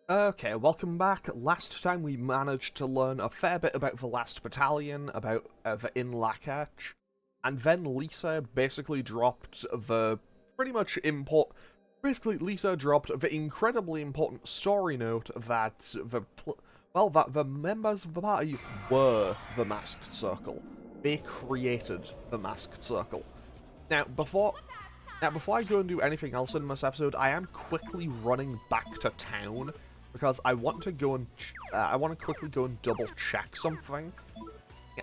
Okay, welcome back. Last time we managed to learn a fair bit about the last battalion, about in Lakach, and then Lisa basically dropped the Lisa dropped the incredibly important story note that the members of the party were the Masked Circle. They created the Masked Circle. Now, before I go and do anything else in this episode, I am quickly running back to town because I want to quickly go and double check something,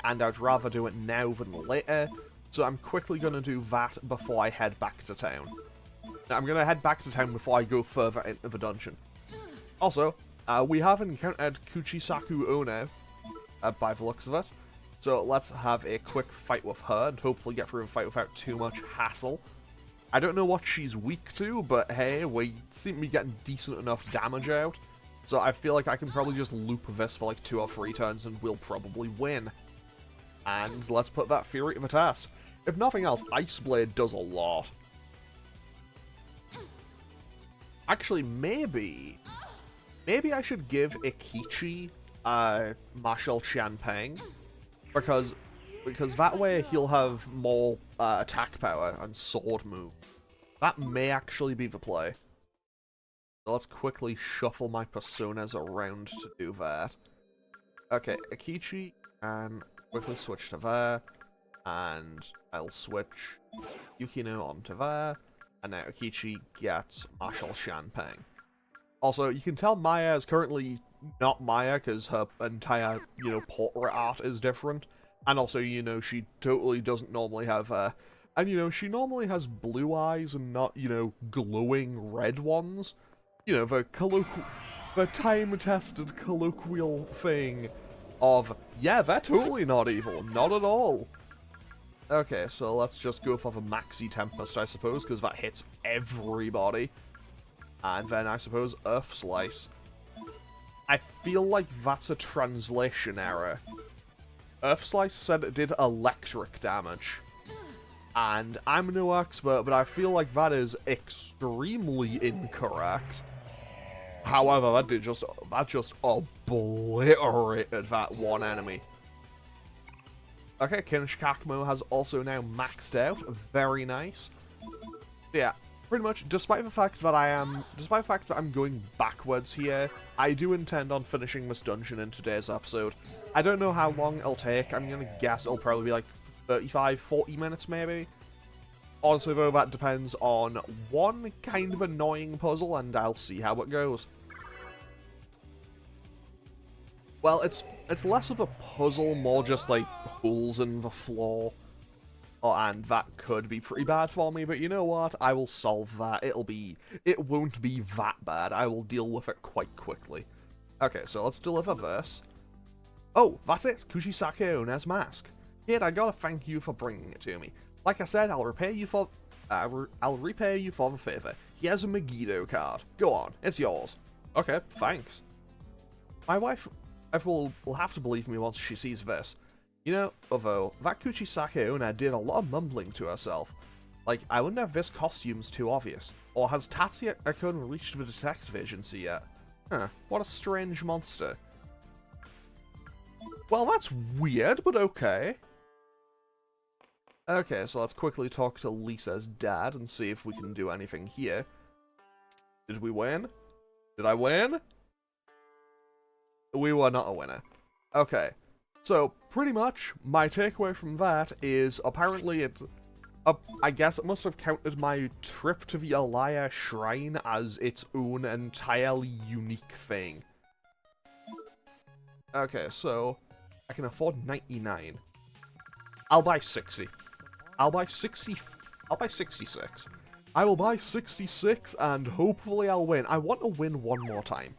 and I'd rather do it now than later. So I'm quickly going to do that before I head back to town. Now, I'm going to head back to town before I go further into the dungeon. Also, we have encountered Kuchisaku Ono, by the looks of it. So let's have a quick fight with her and hopefully get through the fight without too much hassle. I don't know what she's weak to, but hey, we seem to be getting decent enough damage out. So I feel like I can probably just loop this for like 2 or 3 turns and we'll probably win. And let's put that Fury to the test. If nothing else, Ice Blade does a lot. Actually, maybe I should give Ikichi Marshal Qianpeng, because that way he'll have more attack power and sword move. That may actually be the play. So let's quickly shuffle my personas around to do that. Okay, Ikichi, and quickly switch to there, and I'll switch Yukino onto there, and now Ikichi gets Marshal Qianpeng. Also, you can tell Maya is currently not Maya because her entire, portrait art is different. And also, she totally doesn't normally have, and, she normally has blue eyes and not, glowing red ones. The time-tested colloquial thing of, yeah, they're totally not evil, not at all. Okay, so let's just go for the Maxi Tempest, I suppose, because that hits everybody. And then, I suppose, Earth Slice. I feel like that's a translation error. Earth Slice said it did electric damage. And I'm no expert, but I feel like that is extremely incorrect. However, that just obliterated that one enemy. Okay, Kinshikakmo has also now maxed out. Very nice. Yeah, pretty much, despite the fact that I'm going backwards here, I do intend on finishing this dungeon in today's episode. I don't know how long it'll take. I'm gonna guess it'll probably be like 35, 40 minutes maybe. Honestly though, that depends on one kind of annoying puzzle, and I'll see how it goes. Well, it's less of a puzzle, more just like holes in the floor. Oh, and that could be pretty bad for me, but you know what? I will solve that. It won't be that bad. I will deal with it quite quickly. Okay, so let's deliver this. Oh, that's it. Kuchisake One's mask. Kid, I gotta thank you for bringing it to me. Like I said, I'll repay you for the favor. Here's a Megiddo card. Go on, it's yours. Okay, thanks. My wife will have to believe me once she sees this. You know, although, that Kuchisake One did a lot of mumbling to herself. Like, I wonder if this costume's too obvious. Or has Tatsuya-kun reached the detective agency yet? Huh, what a strange monster. Well, that's weird, but okay. Okay, so let's quickly talk to Lisa's dad and see if we can do anything here. Did we win? Did I win? We were not a winner. Okay. So, pretty much, my takeaway from that is, apparently I guess it must have counted my trip to the Alaya Shrine as its own entirely unique thing. Okay, so, I can afford 99. I'll buy 60. I'll buy 60. I'll buy 66. I will buy 66, and hopefully I'll win. I want to win one more time.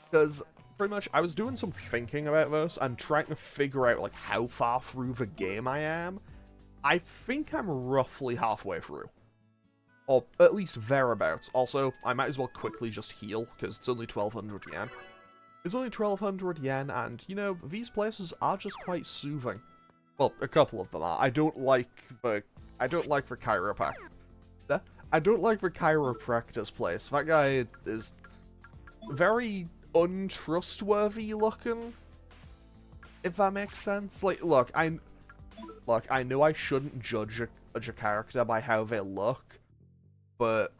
Because pretty much, I was doing some thinking about this and trying to figure out, like, how far through the game I am. I think I'm roughly halfway through. Or at least thereabouts. Also, I might as well quickly just heal, because it's only 1200 yen. It's only 1200 yen, and, these places are just quite soothing. Well, a couple of them are. I don't like the chiropractor. I don't like the chiropractor's place. That guy is very untrustworthy looking, if that makes sense. Like, look, I know I shouldn't judge a character by how they look, but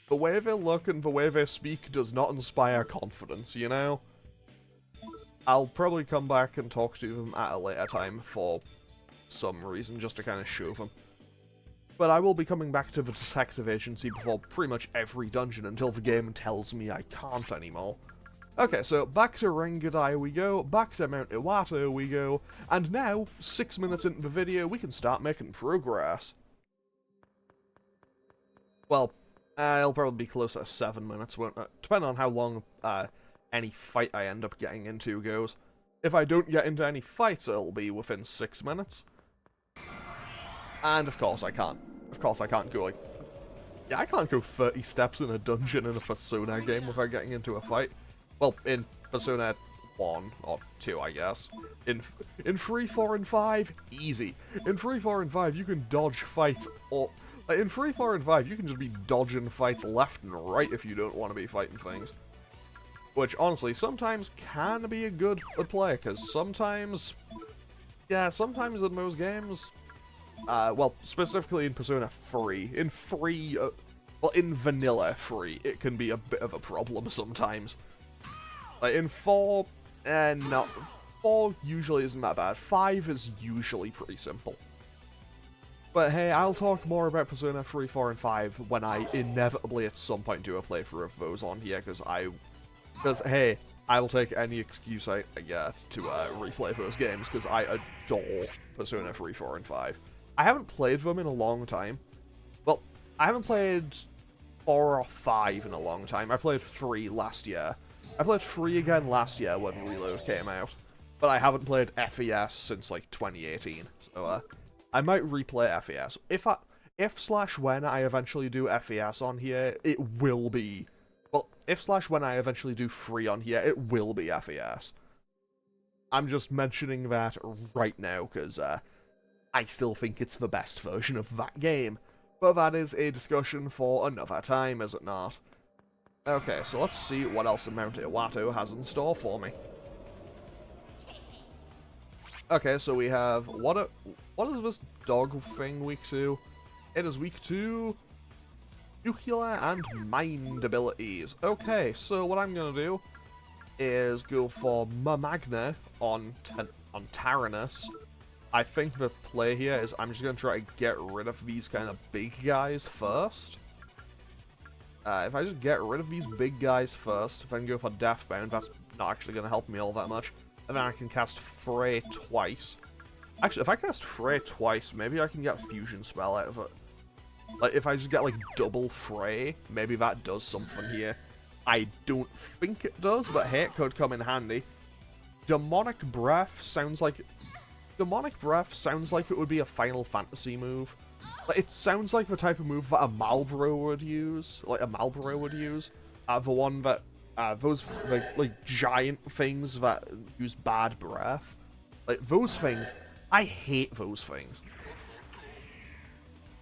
the way they look and the way they speak does not inspire confidence, you know? I'll probably come back and talk to them at a later time for some reason, just to kind of show them. But I will be coming back to the detective agency before pretty much every dungeon until the game tells me I can't anymore. Okay, so back to Rengadai we go, back to Mt Iwato we go, and now, 6 minutes into the video, we can start making progress. Well, it'll probably be closer to 7 minutes, won't it? Depending on how long any fight I end up getting into goes. If I don't get into any fights, it'll be within 6 minutes. And of course I can't. Of course I can't go, like... Yeah, I can't go 30 steps in a dungeon in a Persona game without getting into a fight. Well, in Persona 1, or 2, I guess. In 3, 4, and 5, easy. In 3, 4, and 5, you can dodge fights, or... Like, in 3, 4, and 5, you can just be dodging fights left and right if you don't want to be fighting things. Which, honestly, sometimes can be a good play, because sometimes... Yeah, sometimes in those games... well, specifically in Persona 3. In 3... well, in Vanilla 3, it can be a bit of a problem sometimes. Like, in 4... no. 4 usually isn't that bad. 5 is usually pretty simple. But hey, I'll talk more about Persona 3, 4, and 5 when I inevitably at some point do a playthrough of those on here, because hey, I will take any excuse I get to replay those games, because I adore Persona 3, 4, and 5. I haven't played them in a long time. Well, I haven't played 4 or 5 in a long time. I played 3 last year. I played 3 again last year when Reload came out. But I haven't played FES since, like, 2018. So, I might replay FES. If/when I eventually do FES on here, it will be... Well, if/when I eventually do 3 on here, it will be FES. I'm just mentioning that right now, because I still think it's the best version of that game. But that is a discussion for another time, is it not? Okay, so let's see what else Mt Iwato has in store for me. Okay, so we have... What is this dog thing week 2? It is week 2... Nuclear and mind abilities. Okay, so what I'm gonna do is go for Magna on Tyrannus. I think the play here is I'm just gonna try to get rid of these kind of big guys first. If I just get rid of these big guys first, if I can go for Deathbound, that's not actually gonna help me all that much. And then I can cast Frey twice. Actually, if I cast Frey twice, maybe I can get a fusion spell out of it. Like, if I just get, like, double Frey, maybe that does something here. I don't think it does, but hey, it could come in handy. Demonic Breath sounds like... Demonic Breath sounds like it would be a Final Fantasy move. Like, it sounds like the type of move that a Malboro would use. Like, a Malboro would use. The one that... those, like, giant things that use bad breath. Like, those things... I hate those things.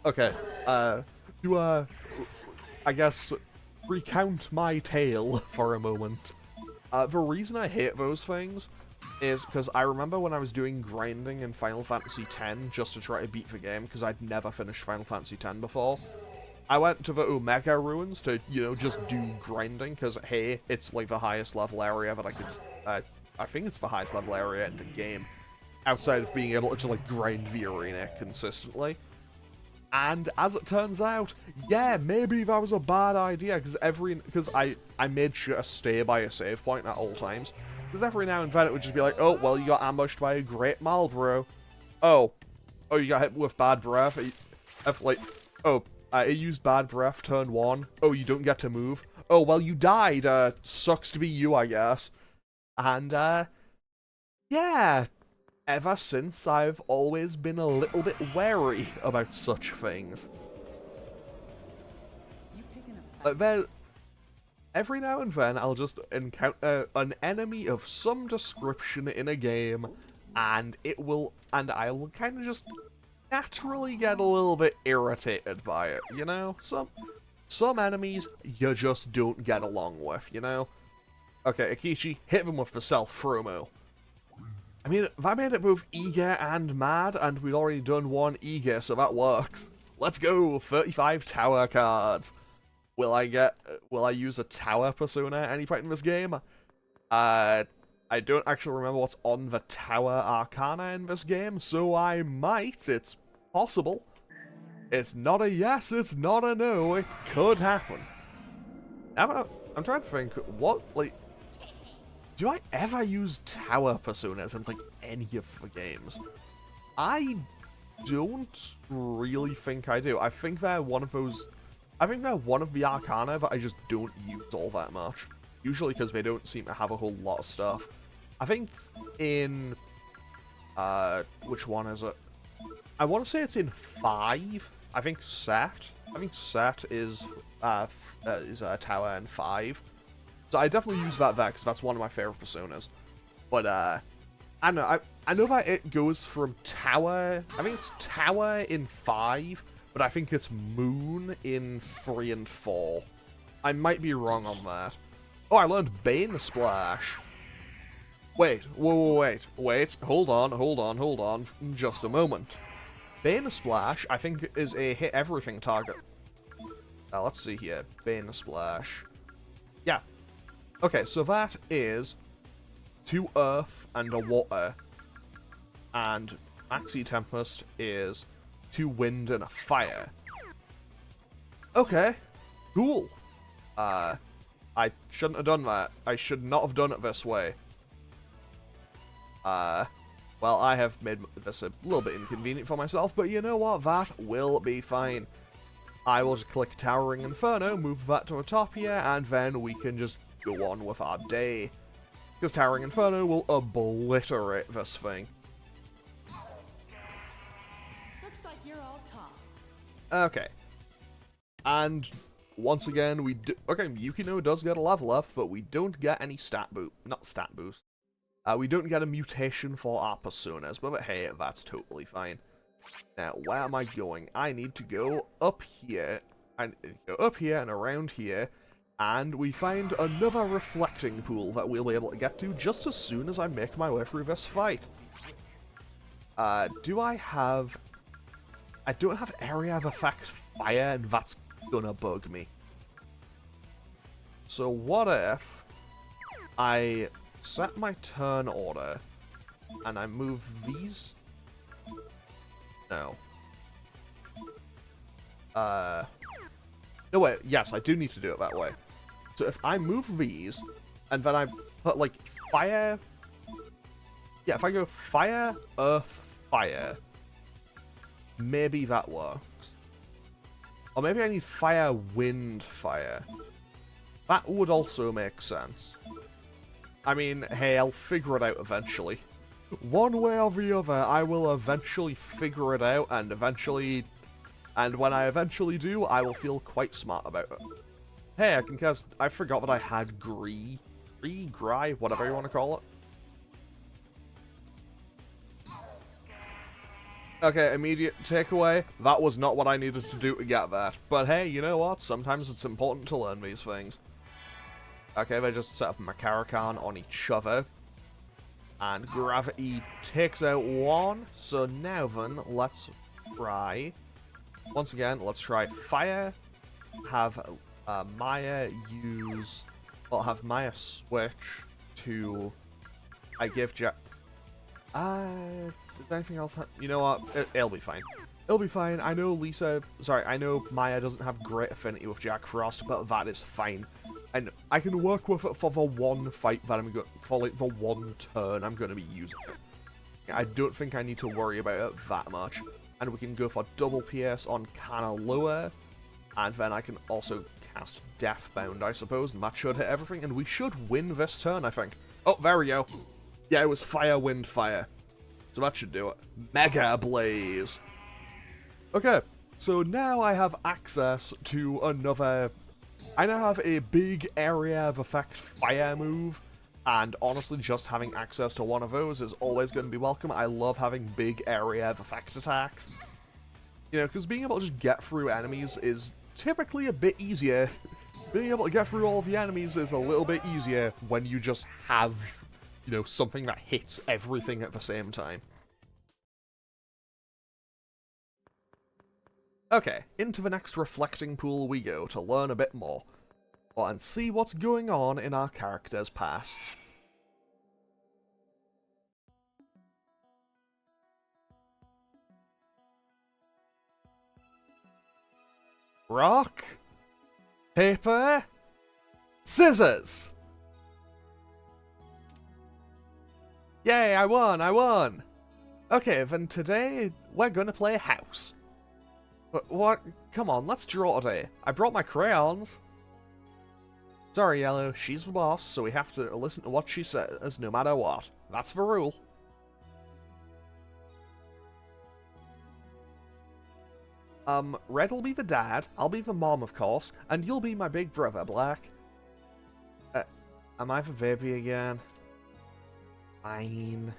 Okay, to, I guess, recount my tale for a moment. The reason I hate those things is because I remember when I was doing grinding in Final Fantasy X just to try to beat the game, because I'd never finished Final Fantasy X before. I went to the Omega Ruins to, you know, just do grinding, because, hey, it's, like, the highest level area that I could, I think it's the highest level area in the game, outside of being able to just, like, grind the arena consistently. And as it turns out, yeah, maybe that was a bad idea, because I made sure to stay by a save point at all times. Because every now and then it would just be like, oh, well, you got ambushed by a great Malboro. Oh, you got hit with bad breath. It used bad breath turn 1. Oh, you don't get to move. Oh, well, you died. Sucks to be you, I guess. And, yeah. Ever since, I've always been a little bit wary about such things. Like, every now and then, I'll just encounter an enemy of some description in a game, and I will kind of just naturally get a little bit irritated by it, you know? Some enemies you just don't get along with, you know? Okay, Akichi, hit them with the self-promo. I mean, that made it both eager and mad, and we'd already done one eager, so that works. Let's go! 35 tower cards. Will I use a tower persona at any point in this game? I don't actually remember what's on the tower arcana in this game, so I might. It's possible. It's not a yes, it's not a no, it could happen. I'm trying to think, what, like, do I ever use tower personas in, like, any of the games? I don't really think I do. I think they're one of the arcana that I just don't use all that much. Usually because they don't seem to have a whole lot of stuff. I think in, which one is it? I want to say it's in 5. I think Set is a tower in 5. So I definitely use that there, because that's one of my favorite personas. But, I don't know, I know that it goes from tower, I think it's tower in 5, but I think it's moon in 3 and 4. I might be wrong on that. Oh, I learned Bane Splash. Wait, wait, hold on, just a moment. Bane Splash, I think, is a hit everything target. Let's see here, Bane Splash. Yeah. Okay, so that is 2 earth and a water. And Maxi Tempest is 2 wind and a fire. Okay, cool. I shouldn't have done that. I should not have done it this way. Well, I have made this a little bit inconvenient for myself, but you know what? That will be fine. I will just click Towering Inferno, move that to the top here, and then we can just go on with our day. Because Towering Inferno will obliterate this thing. Looks like you're all top. Okay. And once again, we do. Okay, Yukino does get a level up, but we don't get any not stat boost. We don't get a mutation for our personas, but hey, that's totally fine. Now, where am I going? I need to go up here, and go up here and around here, and we find another reflecting pool that we'll be able to get to just as soon as I make my way through this fight. Do I have... I don't have area of effect fire, and that's gonna bug me. So what if I set my turn order, and I move these... No. No, wait, yes, I do need to do it that way. So if I move these, and then I put, like, fire... Yeah, if I go fire, earth, fire, maybe that works. Or maybe I need fire, wind, fire. That would also make sense. I mean, hey, I'll figure it out eventually. One way or the other, I will eventually figure it out, and when I eventually do, I will feel quite smart about it. Hey, I can cast... I forgot that I had Gry, whatever you want to call it. Okay, immediate takeaway. That was not what I needed to do to get that. But hey, you know what? Sometimes it's important to learn these things. Okay, they just set up Makarakan on each other. And gravity takes out one. So now then, let's try... Once again, let's try fire. Have Maya use... Well, have Maya switch to... I give Jack... Does anything else happen? You know what? It'll be fine. It'll be fine. I know I know Maya doesn't have great affinity with Jack Frost, but that is fine. And I can work with it for the one fight that I'm going for, like, the one turn I'm going to be using it. I don't think I need to worry about it that much. And we can go for double PS on Kanaloa, and then I can also cast Deathbound, I suppose, and that should hit everything, and we should win this turn, I think. Oh, there we go. Yeah, it was fire, wind, fire. So that should do it. Mega Blaze! Okay, so now I have access to another... I now have a big area of effect fire move, and honestly, just having access to one of those is always going to be welcome. I love having big area of effect attacks. You know, because being able to just get through enemies is typically a bit easier being able to get through all of the enemies is a little bit easier when you just have, you know, something that hits everything at the same time. Okay, into the next reflecting pool we go to learn a bit more, and see what's going on in our characters' pasts. Rock, paper, scissors! Yay, I won! Okay, then today we're gonna play house. What? Come on, let's draw today. I brought my crayons. Sorry, Yellow, she's the boss, so we have to listen to what she says no matter what. That's the rule. Red will be the dad, I'll be the mom, of course, and you'll be my big brother, Black. Am I the baby again? Fine.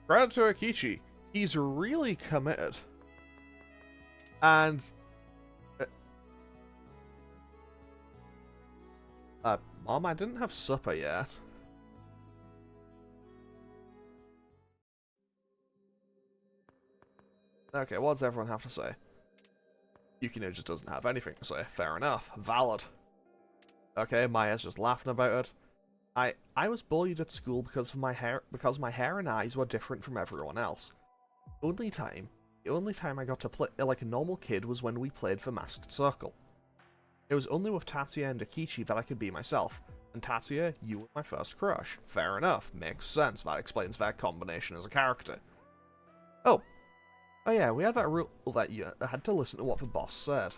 Credit to Akichi. He's really committed. And... Mom, I didn't have supper yet. Okay, what does everyone have to say? Yukino just doesn't have anything to say. Fair enough. Valid. Okay, Maya's just laughing about it. I was bullied at school because my hair and eyes were different from everyone else. The only time I got to play like a normal kid was when we played for Masked Circle. It was only with Tatsuya and Akichi that I could be myself. And Tatsuya, you were my first crush. Fair enough. Makes sense. That explains that combination as a character. Oh yeah, we had that rule that you had to listen to what the boss said.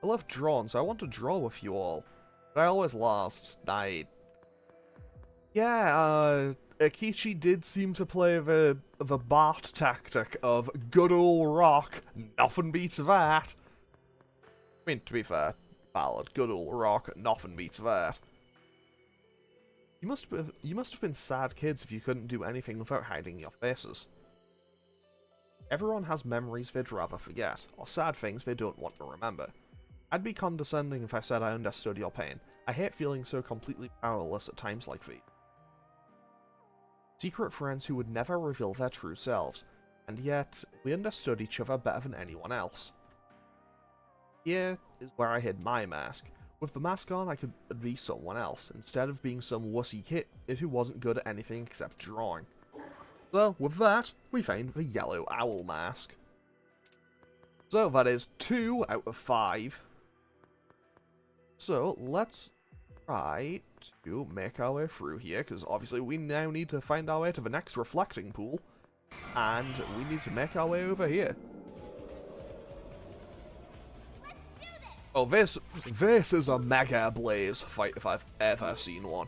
I love drawing, so I want to draw with you all. But I always lost. Yeah, Akichi did seem to play the Bart tactic of good ol' rock, nothing beats that. I mean, to be fair, valid, good ol' rock, nothing beats that. You must have been sad kids if you couldn't do anything without hiding your faces. Everyone has memories they'd rather forget, or sad things they don't want to remember. I'd be condescending if I said I understood your pain. I hate feeling so completely powerless at times like these. Secret friends who would never reveal their true selves, and yet we understood each other better than anyone else. Here is where I hid my mask. With the mask on, I could be someone else, instead of being some wussy kid who wasn't good at anything except drawing. So, with that, we found the yellow owl mask. So, that is 2 out of 5. So, let's try to make our way through here, because obviously we now need to find our way to the next reflecting pool, and we need to make our way over here. Oh, this is a mega blaze fight if I've ever seen one.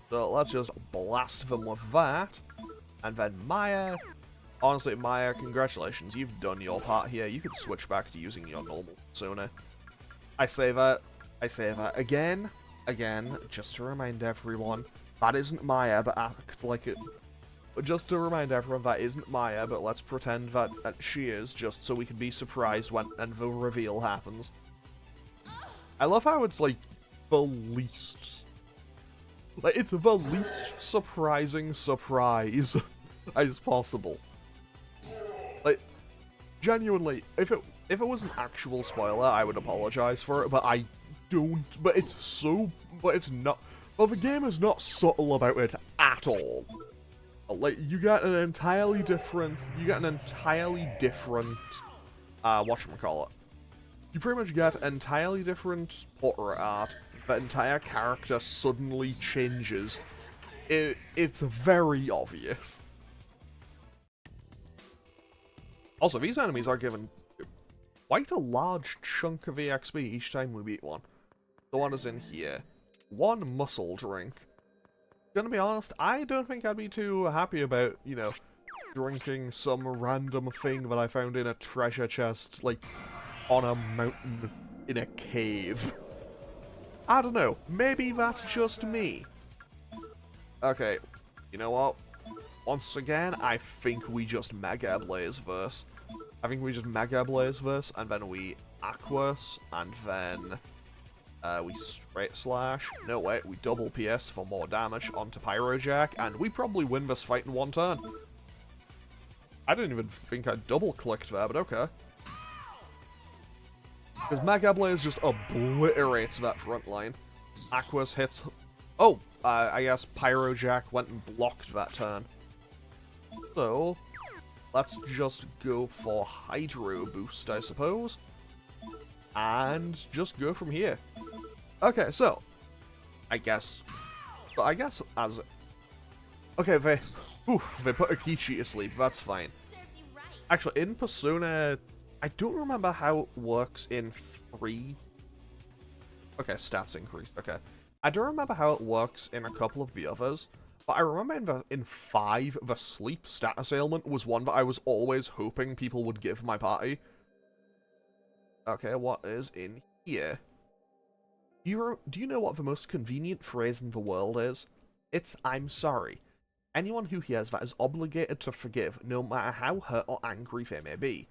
So let's just blast them with that. And then Maya, honestly Maya, congratulations, you've done your part here. You can switch back to using your normal persona. I say that again, just to remind everyone, that isn't Maya, but act like it. Just to remind everyone, that isn't Maya, but let's pretend that she is, just so we can be surprised when the reveal happens. I love how it's like the least, like it's the least surprising surprise as possible. Like, genuinely, if it was an actual spoiler, I would apologize for it, but I don't. But it's not. Well, the game is not subtle about it at all. Like, you get an entirely different, whatchamacallit. You pretty much get entirely different portrait art. The entire character suddenly changes. It's very obvious. Also, these enemies are given quite a large chunk of EXP each time we beat one. The one is in here. 1 muscle drink. Gonna be honest, I don't think I'd be too happy about, you know, drinking some random thing that I found in a treasure chest, like, on a mountain in a cave. I don't know, maybe that's just me. Okay, you know what? once again, I think we just Mega Blaze Verse. I think we just Mega Blaze Verse, and then we Aquas, and then we Straight Slash. No, wait, we double PS for more damage onto Pyrojack, and we probably win this fight in one turn. I didn't even think I double-clicked there, but okay. Because Mega Blaze just obliterates that front line. Aquas hits... Oh, I guess Pyrojack went and blocked that turn. So, let's just go for Hydro Boost, I suppose. And just go from here. Okay, so, I guess as... Okay, they put Akichi to sleep, that's fine. Actually, in Persona, I don't remember how it works in 3. Okay, stats increased, okay. I don't remember how it works in a couple of the others, but I remember in 5, the sleep status ailment was one that I was always hoping people would give my party. Okay, what is in here? Do you know what the most convenient phrase in the world is? It's, I'm sorry. Anyone who hears that is obligated to forgive, no matter how hurt or angry they may be.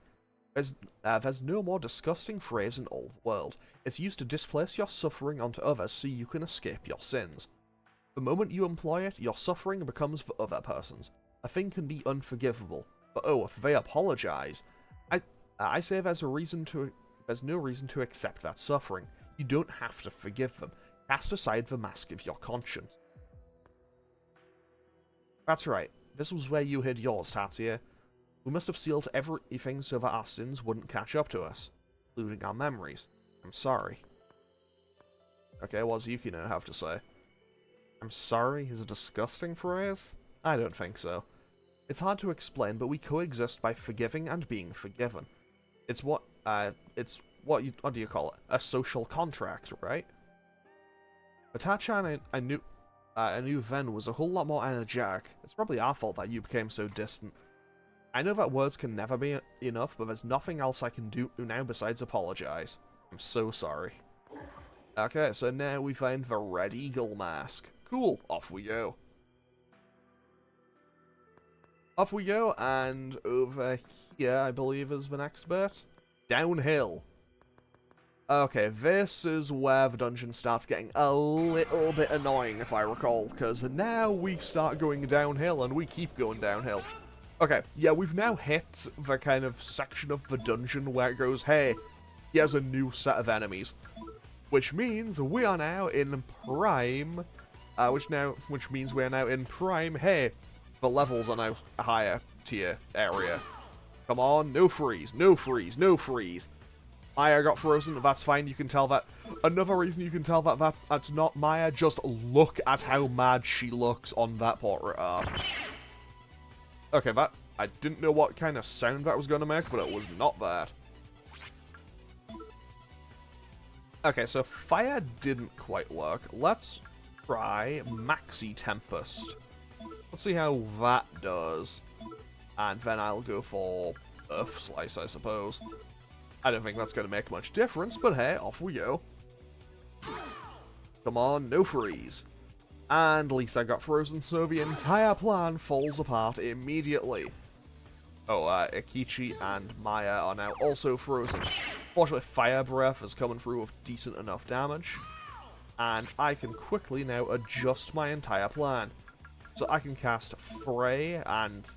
There's no more disgusting phrase in all the world. It's used to displace your suffering onto others so you can escape your sins. The moment you employ it, your suffering becomes for other persons. A thing can be unforgivable, but oh, if they apologize, I say there's no reason to accept that suffering. You don't have to forgive them. Cast aside the mask of your conscience. That's right. This was where you hid yours, Tatsuya. We must have sealed everything so that our sins wouldn't catch up to us, including our memories. I'm sorry. Okay, what does Yukino have to say? I'm sorry is a disgusting phrase? I don't think so. It's hard to explain, but we coexist by forgiving and being forgiven. It's what do you call it? A social contract, right? Itachi, I knew then was a whole lot more energetic. It's probably our fault that you became so distant. I know that words can never be enough, but there's nothing else I can do now besides apologize. I'm so sorry. Okay, so now we find the Red Eagle mask. Cool, off we go. Off we go, and over here, I believe, is the next bit. Downhill. Okay, this is where the dungeon starts getting a little bit annoying, if I recall, because now we start going downhill, and we keep going downhill. Okay, yeah, we've now hit the kind of section of the dungeon where it goes, hey, here's a new set of enemies. Which means we are now in Prime, which means we are now in Prime, hey, the levels are now a higher tier area. Come on, no freeze, no freeze, no freeze. Maya got frozen, that's fine, you can tell that. Another reason you can tell that that's not Maya, just look at how mad she looks on that portrait art. Okay, I didn't know what kind of sound that was going to make, but it was not that. Okay, so fire didn't quite work. Let's try Maxi Tempest. Let's see how that does. And then I'll go for Earth Slice, I suppose. I don't think that's going to make much difference, but hey, off we go. Come on, no freeze. And Lisa got frozen, so the entire plan falls apart immediately. Oh, Akichi and Maya are now also frozen. Fortunately, Fire Breath is coming through with decent enough damage. And I can quickly now adjust my entire plan. So I can cast Fray and...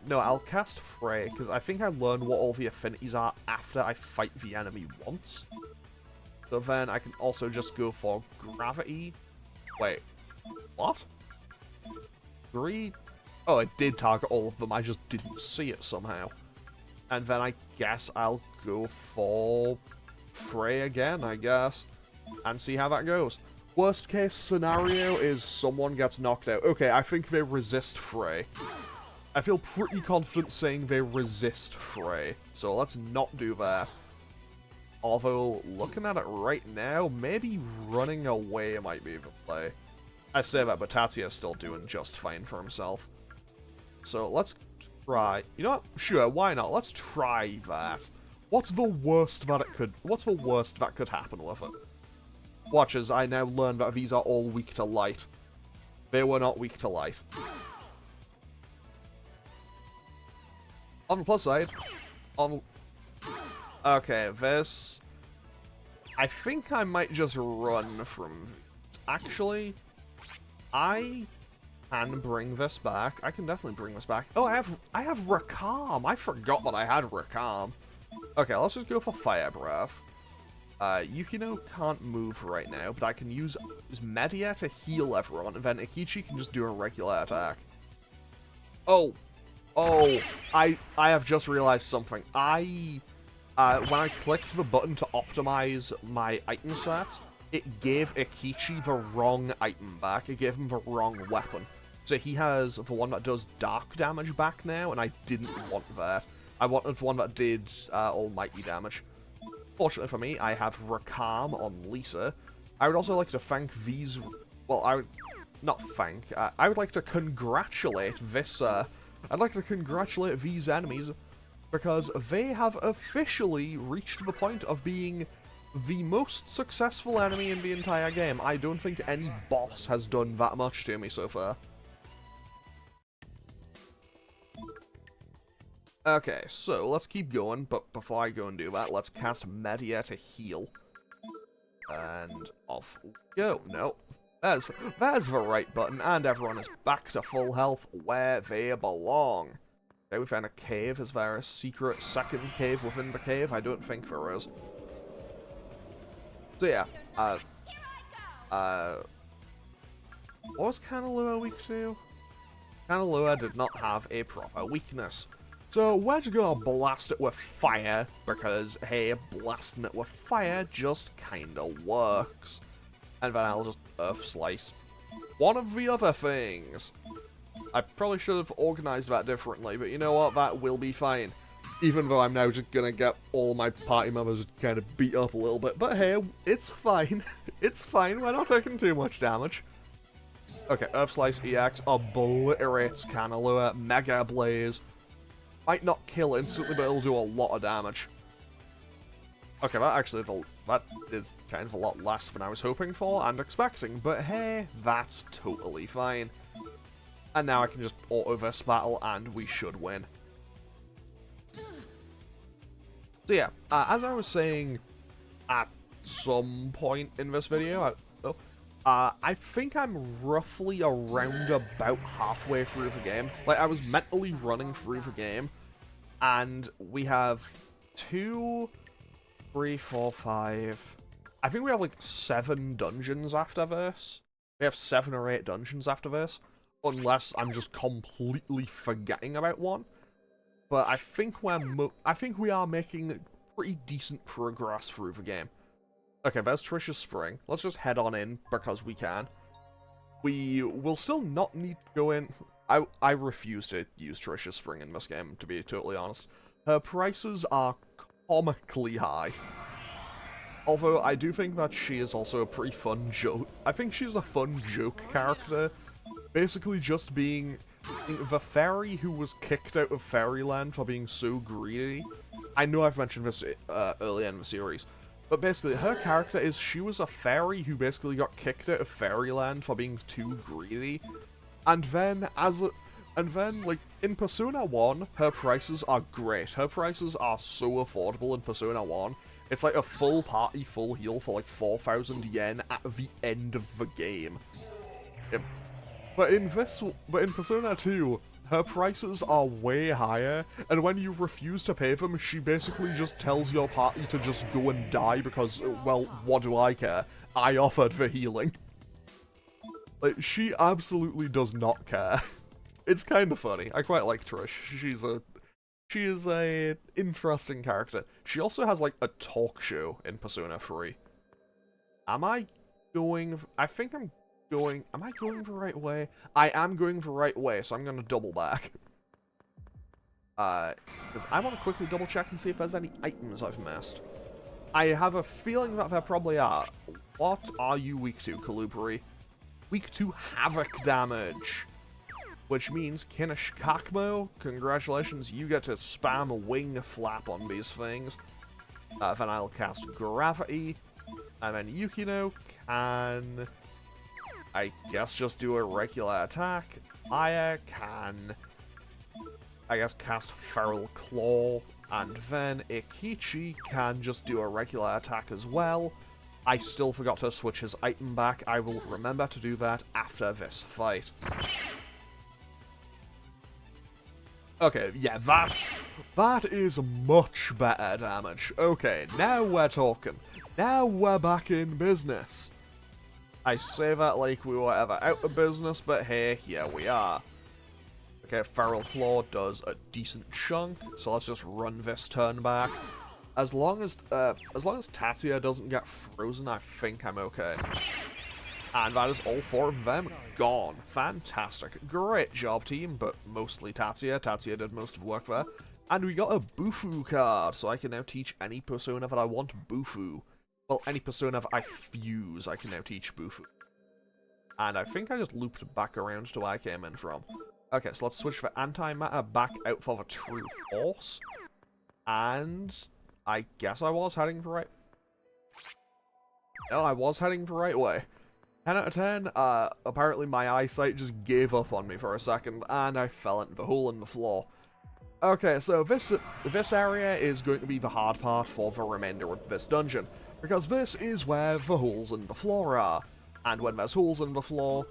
no, I'll cast Fray, because I think I learned what all the affinities are after I fight the enemy once. So then I can also just go for Gravity. Wait, what? 3? Oh, it did target all of them, I just didn't see it somehow. And then I guess I'll go for Fray again, I guess. And see how that goes. Worst case scenario is someone gets knocked out. Okay, I think they resist Fray. I feel pretty confident saying they resist Fray. So let's not do that. Although, looking at it right now, maybe running away might be the play. I say that, but Tatsuya's still doing just fine for himself. So let's try... You know what? Sure, why not? Let's try that. What's the worst that could happen with it? Watch as I now learn that these are all weak to light. They were not weak to light. On the plus side, on... Okay, this... I think I might just run from... Actually, I can bring this back. I can definitely bring this back. Oh, I have Rakam. I forgot that I had Rakam. Okay, let's just go for Fire Breath. Yukino can't move right now, but I can use Media to heal everyone, and then Ikichi can just do a regular attack. Oh, I have just realized something. When I clicked the button to optimize my item set, it gave Ikichi the wrong item back. It gave him the wrong weapon. So he has the one that does dark damage back now, and I didn't want that. I wanted the one that did almighty damage. Fortunately for me, I have Rakam on Lisa. I would also like to thank these... Well, I would... Not thank. I would like to congratulate this... I'd like to congratulate these enemies because they have officially reached the point of being the most successful enemy in the entire game. I don't think any boss has done that much to me so far. Okay, so let's keep going, but before I go and do that, let's cast Media to heal. And off we go. No, there's the right button, and everyone is back to full health where they belong. Okay, we found a cave. Is there a secret second cave within the cave? I don't think there is. So yeah, what was Kanalua weak to? Kanalua did not have a proper weakness. So we're just gonna blast it with fire, because, hey, blasting it with fire just kinda works. And then I'll just Earth Slice one of the other things. I probably should have organized that differently, but you know what, that will be fine. Even though I'm now just gonna get all my party members kind of beat up a little bit. But hey, it's fine. It's fine, we're not taking too much damage. Okay, Earth Slice EX obliterates Kanalua, Mega Blaze. Might not kill instantly, but it'll do a lot of damage. Okay, that did kind of a lot less than I was hoping for and expecting, but hey, that's totally fine. And now I can just auto this battle, and we should win. So yeah, as I was saying at some point in this video, I think I'm roughly around about halfway through the game. Like, I was mentally running through the game, and we have 2, 3, 4, 5... I think we have, like, 7 dungeons after this. We have 7 or 8 dungeons after this, unless I'm just completely forgetting about one. But I think we are making pretty decent progress through the game. Okay, there's Trish's Spring. Let's just head on in, because we can. We will still not need to go in... I refuse to use Trish's Spring in this game, to be totally honest. Her prices are comically high. Although, I do think that she is also a pretty fun joke. I think she's a fun joke character. Basically just being the fairy who was kicked out of Fairyland for being so greedy. I know I've mentioned this earlier in the series. But basically, her character is, she was a fairy who basically got kicked out of Fairyland for being too greedy. And then, like, in Persona 1, her prices are great. Her prices are so affordable in Persona 1. It's like a full party, full heal for like 4,000 yen at the end of the game. But in Persona 2, her prices are way higher, and when you refuse to pay them, she basically just tells your party to just go and die because, well, what do I care? I offered for healing. Like, she absolutely does not care. It's kind of funny. I quite like Trish. She is a interesting character. She also has, like, a talk show in Persona 3. Am I going the right way? I am going the right way, so I'm going to double back. Because I want to quickly double check and see if there's any items I've missed. I have a feeling that there probably are. What are you weak to, Kalubri? Weak to Havoc damage. Which means, Kinish Kakmo, congratulations, you get to spam Wing Flap on these things. Then I'll cast Gravity. And then Yukino can... I guess just do a regular attack. Aya can I guess, cast Feral Claw, and then Ikichi can just do a regular attack as well. I still forgot to switch his item back. I will remember to do that after this fight. Okay, yeah, that is much better damage. Okay, now we're talking. Now we're back in business. I say that like we were ever out of business, but hey, here we are. Okay, Feral Claw does a decent chunk, so let's just run this turn back. As long as Tatsuya doesn't get frozen, I think I'm okay. And that is all 4 of them gone. Fantastic. Great job, team, but mostly Tatsuya. Tatsuya did most of the work there. And we got a Bufu card, so I can now teach any persona that I want Bufu. Well, any persona that I fuse, I can now teach Bufu. And I think I just looped back around to where I came in from. Okay, so let's switch the antimatter back out for the true force. And I guess I was heading the right... No, I was heading the right way. 10 out of 10, apparently my eyesight just gave up on me for a second, and I fell into the hole in the floor. Okay, so this area is going to be the hard part for the remainder of this dungeon, because this is where the holes in the floor are. And when there's holes in the floor,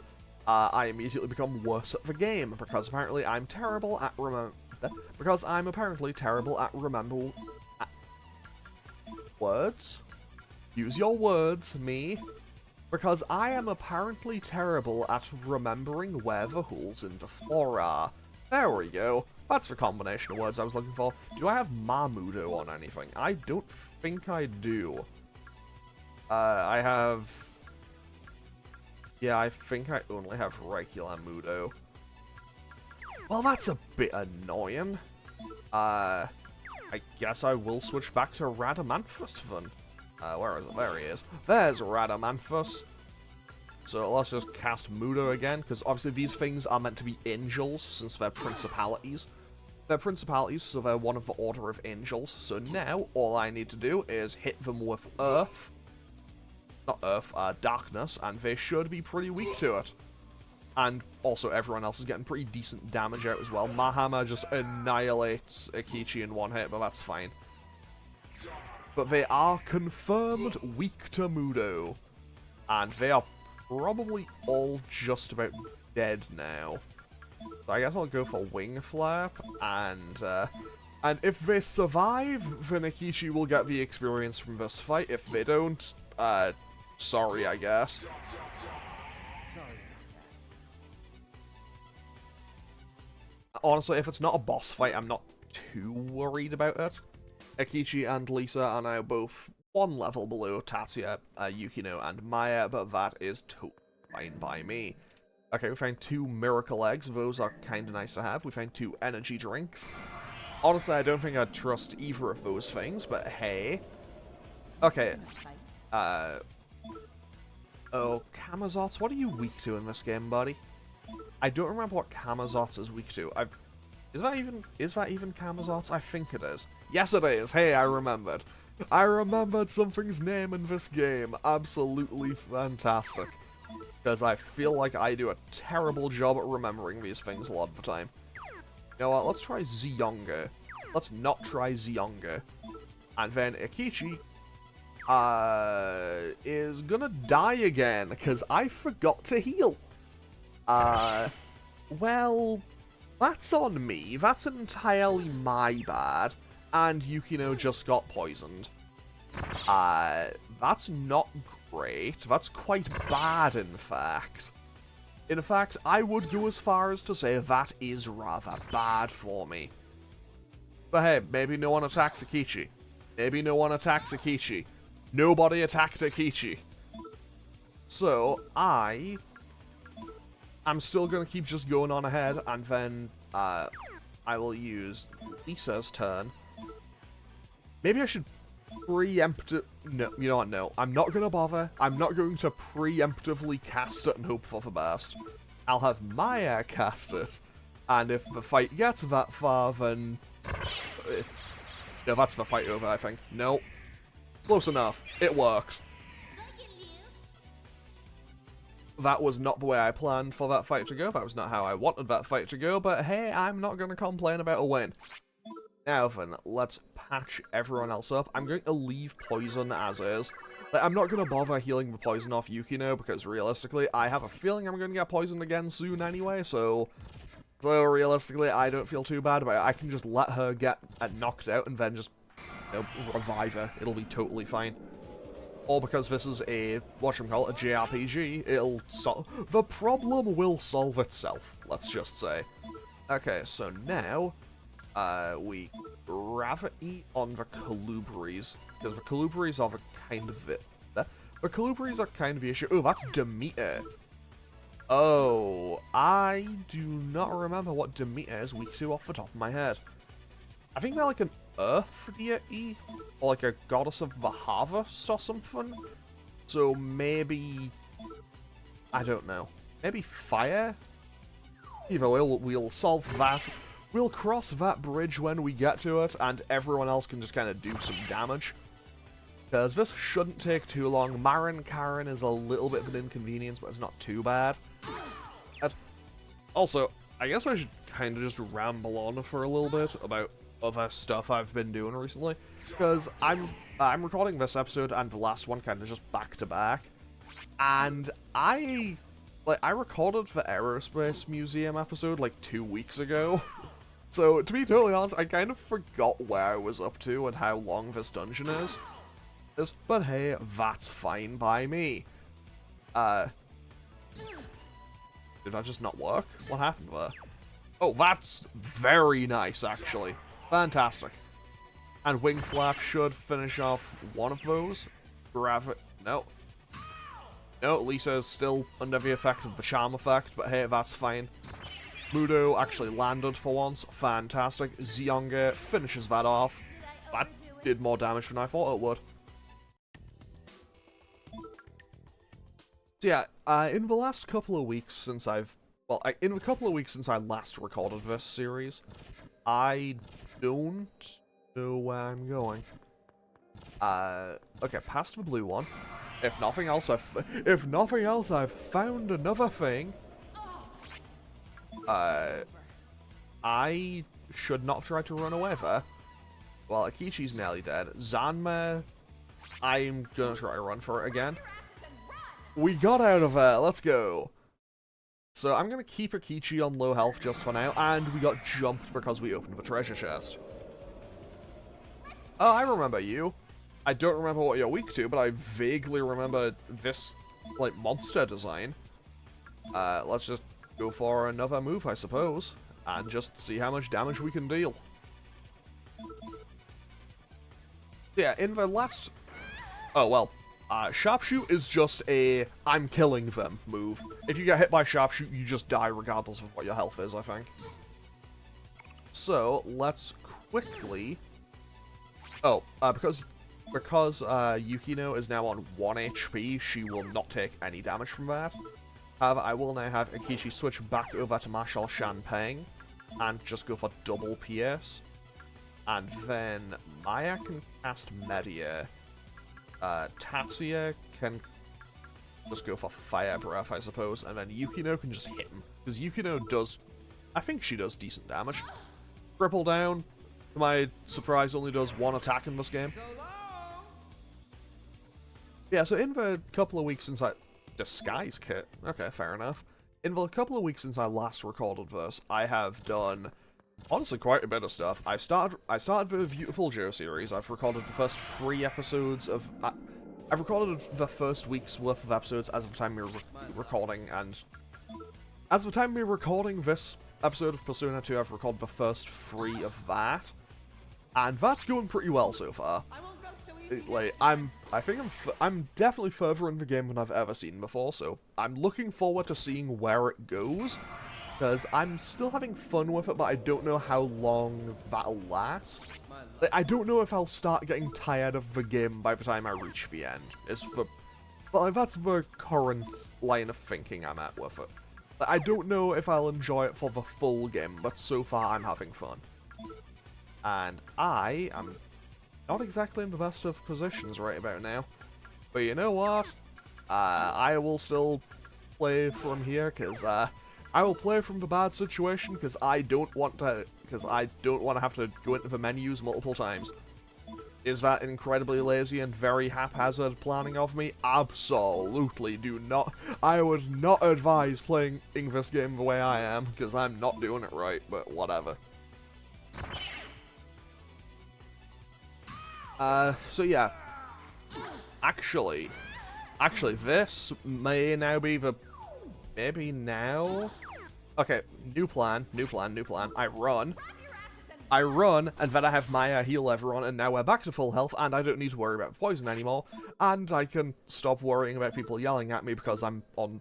I immediately become worse at the game, because apparently I'm terrible at remember words? Use your words, me. Because I am apparently terrible at remembering where the holes in the floor are. There we go. That's the combination of words I was looking for. Do I have Mamudo on anything? I don't think I do. I have... Yeah, I think I only have regular Mudo. Well, that's a bit annoying. I guess I will switch back to Radamanthus then. Where is it? There he is. There's Radamanthus. So let's just cast Mudo again, because obviously these things are meant to be angels, since they're principalities. They're principalities, so they're one of the Order of Angels. So now, all I need to do is hit them with Earth. Not Earth, Darkness, and they should be pretty weak to it. And also everyone else is getting pretty decent damage out as well. Mahama just annihilates Ikichi in one hit, but that's fine. But they are confirmed weak to Mudo. And they are probably all just about dead now. So I guess I'll go for Wing Flap, and if they survive, then Ikichi will get the experience from this fight. If they don't, sorry, I guess. Honestly, if it's not a boss fight, I'm not too worried about it. Ikichi and Lisa are now both 1 level below Tatsuya, Yukino, and Maya, but that is totally fine by me. Okay, we found 2 miracle eggs. Those are kind of nice to have. We found 2 energy drinks. Honestly, I don't think I'd trust either of those things, but hey. Okay. Oh, Kamazots, what are you weak to in this game, buddy? I don't remember what Kamazots is weak to. Is that even Kamazots? I think it is. Yes, it is. Hey, I remembered. I remembered something's name in this game. Absolutely fantastic. Because I feel like I do a terrible job at remembering these things a lot of the time. You know what? Let's try Zionga. Let's not try Zionga. And then Ikichi is gonna die again, because I forgot to heal. Well, that's on me. That's entirely my bad. And Yukino just got poisoned. That's not great. That's quite bad, in fact. In fact, I would go as far as to say that is rather bad for me. But hey, maybe no one attacks Ikichi. Maybe no one attacks Ikichi. Nobody attacked Ikichi. So, I'm still gonna keep just going on ahead, and then, I will use Lisa's turn. Maybe I should preempt it. No, you know what, no. I'm not gonna bother. I'm not going to preemptively cast it and hope for the best. I'll have Maya cast it, and if the fight gets that far, then... no, that's the fight over, I think. No. Close enough. It worked. that was not the way I planned for that fight to go. That was not how I wanted that fight to go, but hey, I'm not going to complain about a win. Now then, let's patch everyone else up. I'm going to leave poison as is. Like, I'm not going to bother healing the poison off Yukino, because realistically, I have a feeling I'm going to get poisoned again soon anyway, so realistically, I don't feel too bad about it. I can just let her get knocked out and then just, you know, revive her. It'll be totally fine. Or because this is a, whatchamacallit, a JRPG, the problem will solve itself, let's just say. Okay, so now, we gravity on the Colubris, because the Colubris are the kind of the Colubris are kind of the issue. Oh, that's Demeter. Oh, I do not remember what Demeter is weak to off the top of my head. I think they're like an earth deity, or like a goddess of the harvest or something. So maybe, I don't know, maybe fire? Either way, we'll solve that. We'll cross that bridge when we get to it, and everyone else can just kind of do some damage. Because this shouldn't take too long. Marin Karen is a little bit of an inconvenience, but it's not too bad. And also, I guess I should kind of just ramble on for a little bit about other stuff I've been doing recently. Because I'm recording this episode and the last one kind of just back to back. And I recorded the Aerospace Museum episode like 2 weeks ago. So, to be totally honest, I kind of forgot where I was up to and how long this dungeon is. But hey, that's fine by me. Did that just not work? What happened there? Oh, that's very nice, actually. Fantastic. And Wing Flap should finish off one of those. No. No, Lisa's still under the effect of the charm effect, but hey, that's fine. Mudo actually landed for once. Fantastic. Zionga finishes that off. That did more damage than I thought it would. So yeah, in the last couple of weeks since in a couple of weeks since I last recorded this series, I don't know where I'm going. Okay, past the blue one. If nothing else, I've found another thing. I should not try to run away there. Well, Akichi's nearly dead. Zanma, I'm gonna try to run for it again. We got out of there, let's go. So I'm gonna keep Akichi on low health just for now, and we got jumped because we opened the treasure chest. Oh, I remember you. I don't remember what you're weak to, but I vaguely remember this, like, monster design. Let's just go for another move, I suppose, and just see how much damage we can deal. Yeah, in the last... Oh, well, Sharpshoot is just a I'm killing them move. If you get hit by Sharpshoot, you just die regardless of what your health is, I think. So, let's quickly... Oh, because Yukino is now on 1 HP, she will not take any damage from that. However, I will now have Akichi switch back over to Marshal Shanpeng and just go for double PS. And then Maya can cast Media. Tatsuya can just go for Fire Breath, I suppose, and then Yukino can just hit him. Because Yukino does, I think she does decent damage. Triple down, to my surprise, only does 1 attack in this game. Yeah, so in the couple of weeks since Disguise Kit. Okay, fair enough. In the couple of weeks since I last recorded this, I have done, honestly, quite a bit of stuff. I started the Beautiful Joe series. I've recorded the first 3 episodes of... I've recorded the first week's worth of episodes as of the time we were recording, and... As of the time we were recording this episode of Persona 2, I've recorded the first 3 of that. And that's going pretty well so far. Like, I think I'm definitely further in the game than I've ever seen before, so I'm looking forward to seeing where it goes, because I'm still having fun with it, but I don't know how long that'll last. Like, I don't know if I'll start getting tired of the game by the time I reach the end. But that's the current line of thinking I'm at with it. Like, I don't know if I'll enjoy it for the full game, but so far I'm having fun. And I am not exactly in the best of positions right about now. But you know what? I will still play from here, because I will play from the bad situation, because I don't want to have to go into the menus multiple times. Is that incredibly lazy and very haphazard planning of me? Absolutely do not. I would not advise playing this game the way I am, because I'm not doing it right, but whatever. So yeah. Actually, this may now be the... Maybe now? Okay, new plan. I run, and then I have Maya heal everyone, and now we're back to full health, and I don't need to worry about poison anymore, and I can stop worrying about people yelling at me because I'm on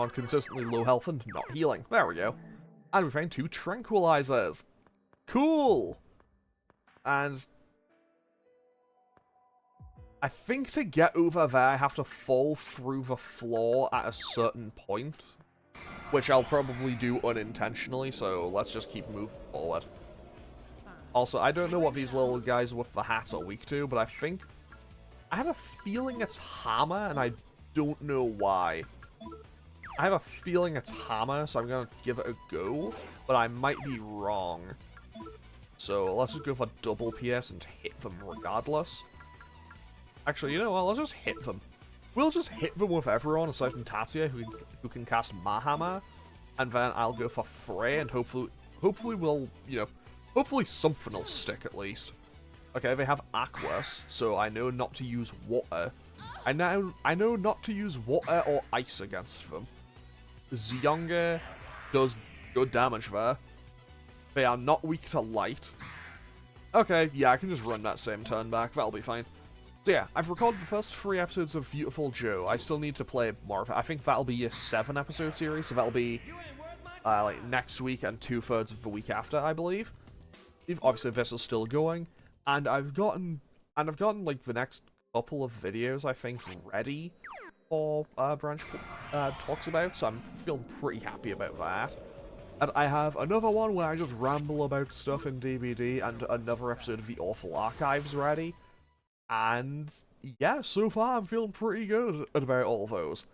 consistently low health and not healing. There we go. And we found 2 tranquilizers. Cool. And I think to get over there, I have to fall through the floor at a certain point, which I'll probably do unintentionally, so let's just keep moving forward. Also, I don't know what these little guys with the hats are weak to, but I have a feeling it's hammer, and I don't know why. I have a feeling it's hammer, so I'm gonna give it a go, but I might be wrong. So let's just go for double PS and hit them regardless. Actually, you know what? Let's just hit them. We'll just hit them with everyone aside from Tatsuya, who can cast Mahama, and then I'll go for Frey, and hopefully we'll, hopefully something will stick at least. Okay, they have Aquas, so I know not to use water. I know not to use water or ice against them. Zionga does good damage there. They are not weak to light. Okay, yeah, I can just run that same turn back. That'll be fine. So yeah, I've recorded the first 3 episodes of Beautiful Joe. I still need to play more of it. I think that'll be a 7-episode series, so that'll be like next week and 2/3 of the week after, I believe. Obviously, this is still going, and I've gotten like the next couple of videos I think ready for Branch talks about, so I'm feeling pretty happy about that. And I have another one where I just ramble about stuff in DBD, and another episode of The Awful Archives ready. And yeah, so far I'm feeling pretty good about all those.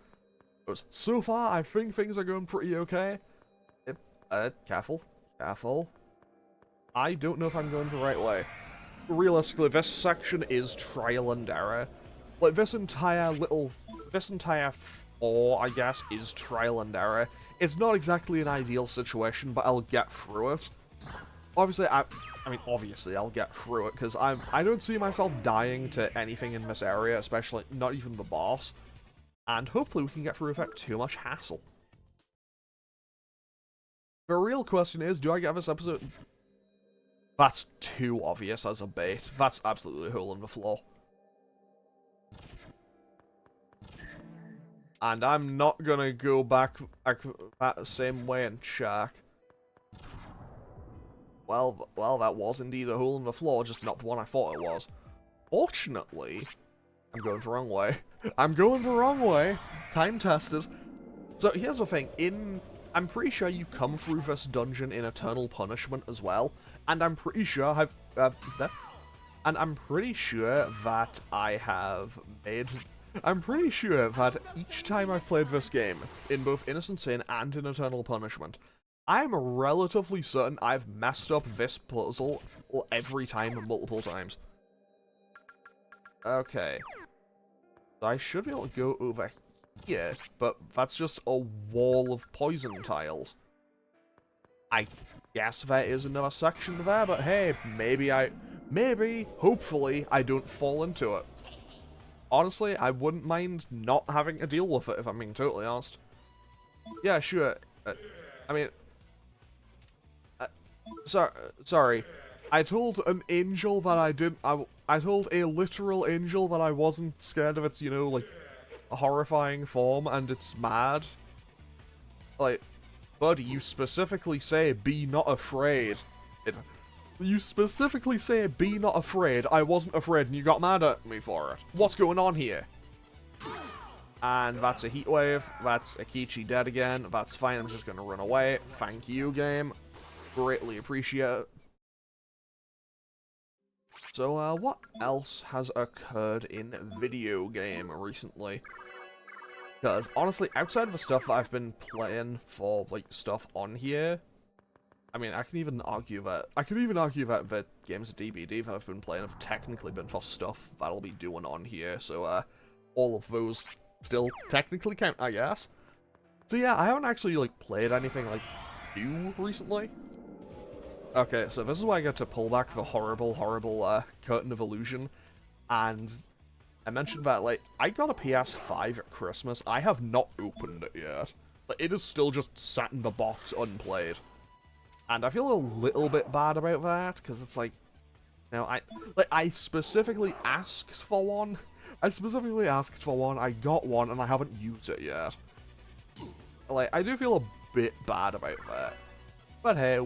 So far, I think things are going pretty okay. Careful. I don't know if I'm going the right way. Realistically, this section is trial and error. Like, this entire floor, I guess, is trial and error. It's not exactly an ideal situation, but I'll get through it. Obviously, obviously I'll get through it, because I don't see myself dying to anything in this area, especially not even the boss. And hopefully we can get through without too much hassle. The real question is, do I get this episode? That's too obvious as a bait. That's absolutely a hole in the floor. And I'm not gonna go back that same way and check. Well, that was indeed a hole in the floor, just not the one I thought it was. Fortunately, I'm going the wrong way. I'm going the wrong way. Time tested. So here's the thing. I'm pretty sure you come through this dungeon in Eternal Punishment as well, and I'm pretty sure I'm pretty sure that each time I've played this game, in both Innocent Sin and in Eternal Punishment, I'm relatively certain I've messed up this puzzle every time, multiple times. Okay. I should be able to go over here, but that's just a wall of poison tiles. I guess there is another section there, but hey, hopefully, I don't fall into it. Honestly, I wouldn't mind not having to deal with it, if I'm being totally honest. Yeah, sure. Sorry. I told an angel that I told a literal angel that I wasn't scared of its, like, horrifying form, and it's mad. Like, buddy, you specifically say, be not afraid. You specifically say, be not afraid. I wasn't afraid, and you got mad at me for it. What's going on here? And that's a heat wave. That's Akichi dead again. That's fine, I'm just gonna run away. Thank you, game. Greatly appreciate it. So, what else has occurred in video game recently? Because, honestly, outside of the stuff that I've been playing for, like, stuff on here, I mean, I can even argue that the games of DBD that I've been playing have technically been for stuff that I'll be doing on here, so, all of those still technically count, I guess. So yeah, I haven't actually, like, played anything, like, new recently. Okay, so this is where I get to pull back the horrible, curtain of illusion, and I mentioned that, like, I got a PS5 at Christmas. I have not opened it yet. Like, it is still just sat in the box unplayed. And I feel a little bit bad about that, because it's like, you know, I specifically asked for one. I got one, and I haven't used it yet. Like, I do feel a bit bad about that. But hey,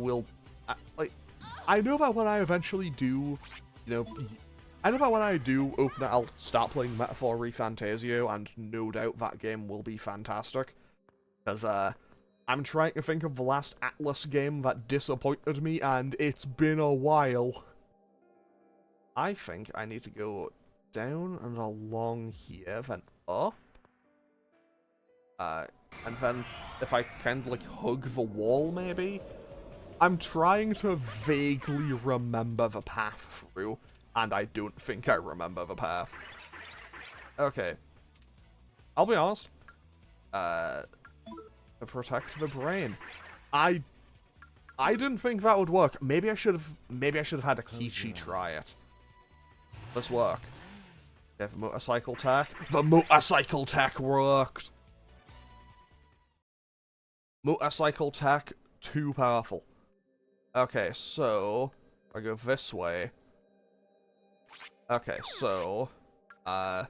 I know that when I eventually do, you know, I know that when I do open it, I'll start playing Metaphor ReFantasio, and no doubt that game will be fantastic. Because, I'm trying to think of the last Atlas game that disappointed me, and it's been a while. I think I need to go down and along here, then up. And then, if I kind of, like, hug the wall, maybe? I'm trying to vaguely remember the path through, and I don't think I remember the path. Okay. I'll be honest. To protect the brain. I didn't think that would work. Maybe I should have had a Kichi try it. This work. Yeah, the motorcycle tech. The motorcycle tech worked! Motorcycle tech, too powerful. Okay, so I go this way. Okay, so I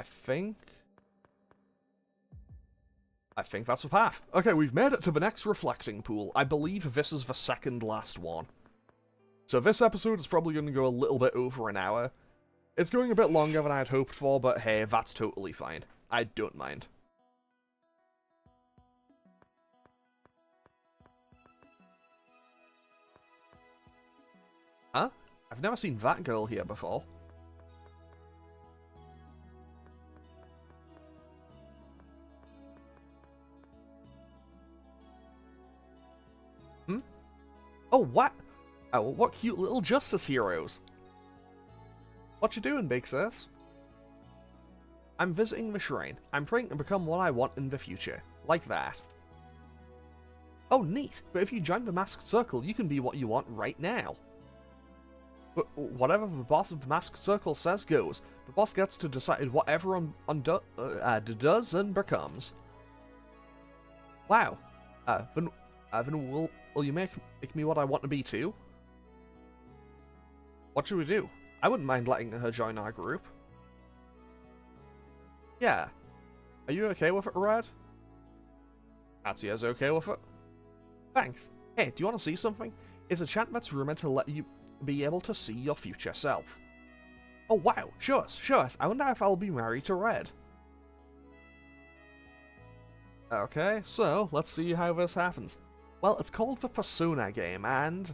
think that's the path. Okay, we've made it to the next reflecting pool. I believe this is the second last one. So this episode is probably going to go a little bit over an hour. It's going a bit longer than I had hoped for, but hey, that's totally fine. I don't mind. Huh? I've never seen that girl here before. Hmm? Oh, what? Oh, what cute little justice heroes. What you doing, big sis? I'm visiting the shrine. I'm praying to become what I want in the future. Like that. Oh, neat. But if you join the Masked Circle, you can be what you want right now. But whatever the boss of the Masked Circle says goes. The boss gets to decide what everyone does and becomes. Wow. Then will you make me what I want to be too? What should we do? I wouldn't mind letting her join our group. Yeah. Are you okay with it, Red? Atsuya's okay with it? Thanks. Hey, do you want to see something? It's a chant that's rumored to let you be able to see your future self. Oh wow, sure. I wonder if I'll be married to Red. Okay, so let's see how this happens. Well, it's called the Persona game, and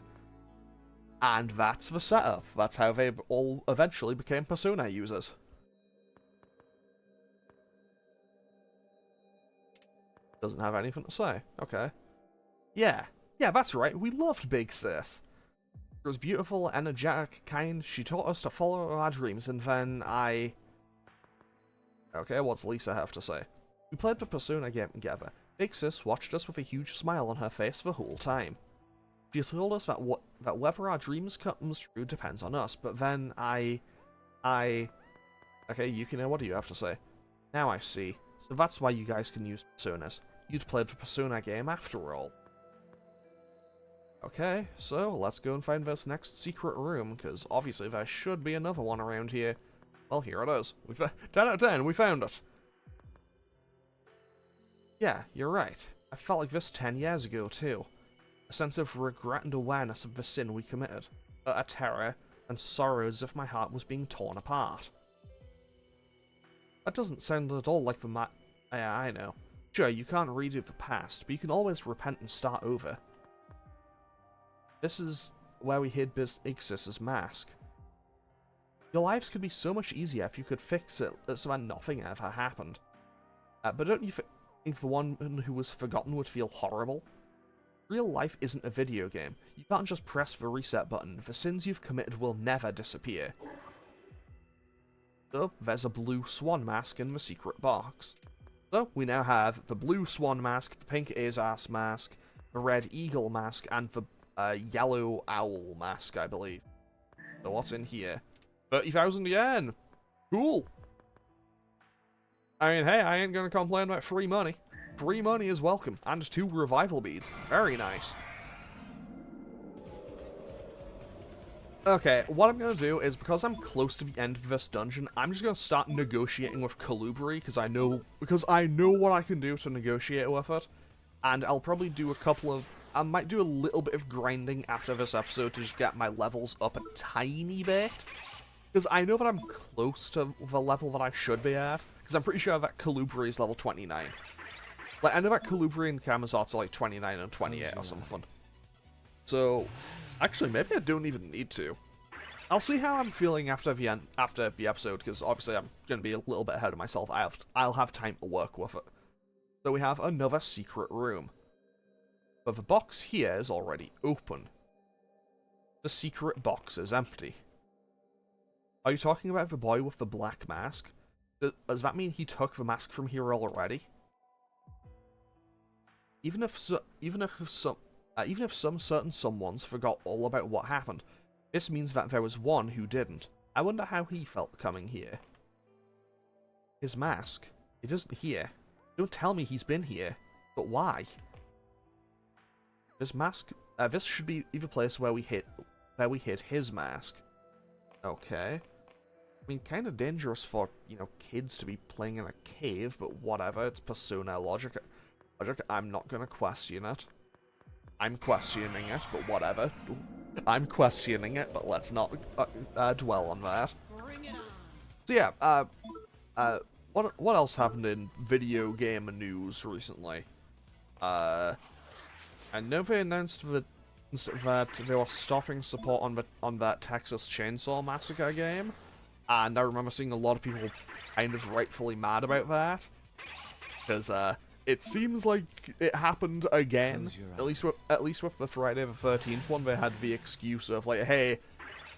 that's the setup. That's how they all eventually became Persona users. Doesn't have anything to say. Okay. Yeah, that's right. We loved Big Sis. She was beautiful, energetic, kind. She taught us to follow our dreams, and then Okay, what's Lisa have to say? We played the Persona game together. Big Sis watched us with a huge smile on her face the whole time. She told us that whether our dreams comes true depends on us, but then Okay, Yukino, what do you have to say? Now I see. So that's why you guys can use Personas. You'd played the Persona game after all. Okay, so let's go and find this next secret room, because obviously there should be another one around here. Well, here it is. 10 out of 10, we found it! Yeah, you're right. I felt like this 10 years ago, too. A sense of regret and awareness of the sin we committed. A terror and sorrow as if my heart was being torn apart. That doesn't sound at all like the Yeah, I know. Sure, you can't redo the past, but you can always repent and start over. This is where we hid Big Sis's mask. Your lives could be so much easier if you could fix it so that nothing ever happened. But don't you think the one who was forgotten would feel horrible? Real life isn't a video game. You can't just press the reset button. The sins you've committed will never disappear. So, there's a blue swan mask in the secret box. So, we now have the blue swan mask, the pink Azass mask, the red eagle mask, and the yellow owl mask, I believe. So what's in here? 30,000 yen! Cool! I mean, hey, I ain't gonna complain about free money. Free money is welcome. And 2 revival beads. Very nice. Okay, what I'm going to do is, because I'm close to the end of this dungeon, I'm just going to start negotiating with Colubri, because I know what I can do to negotiate with it. And I'll probably do I might do a little bit of grinding after this episode to just get my levels up a tiny bit. Because I know that I'm close to the level that I should be at, because I'm pretty sure that Colubri is level 29. Like, I know that Colubri and Camazotz are like 29 and 28 or something. So, actually, maybe I don't even need to. I'll see how I'm feeling after the episode, because obviously I'm going to be a little bit ahead of myself. I'll have time to work with it. So we have another secret room. But the box here is already open. The secret box is empty. Are you talking about the boy with the black mask? Does that mean he took the mask from here already? Even if some certain someones forgot all about what happened, this means that there was one who didn't. I wonder how he felt coming here. His mask. It isn't here. Don't tell me he's been here. But why? This mask. This should be the place where we hid his mask. Okay. I mean, kind of dangerous for, kids to be playing in a cave, but whatever. It's Persona logic. I'm not gonna question it. I'm questioning it, but whatever. I'm questioning it, but let's not dwell on that. Bring it on. So yeah, what else happened in video game news recently? I know they announced that they were stopping support on that Texas Chainsaw Massacre game, and I remember seeing a lot of people kind of rightfully mad about that, because it seems like it happened again. At least with the Friday the 13th one, they had the excuse of like, hey,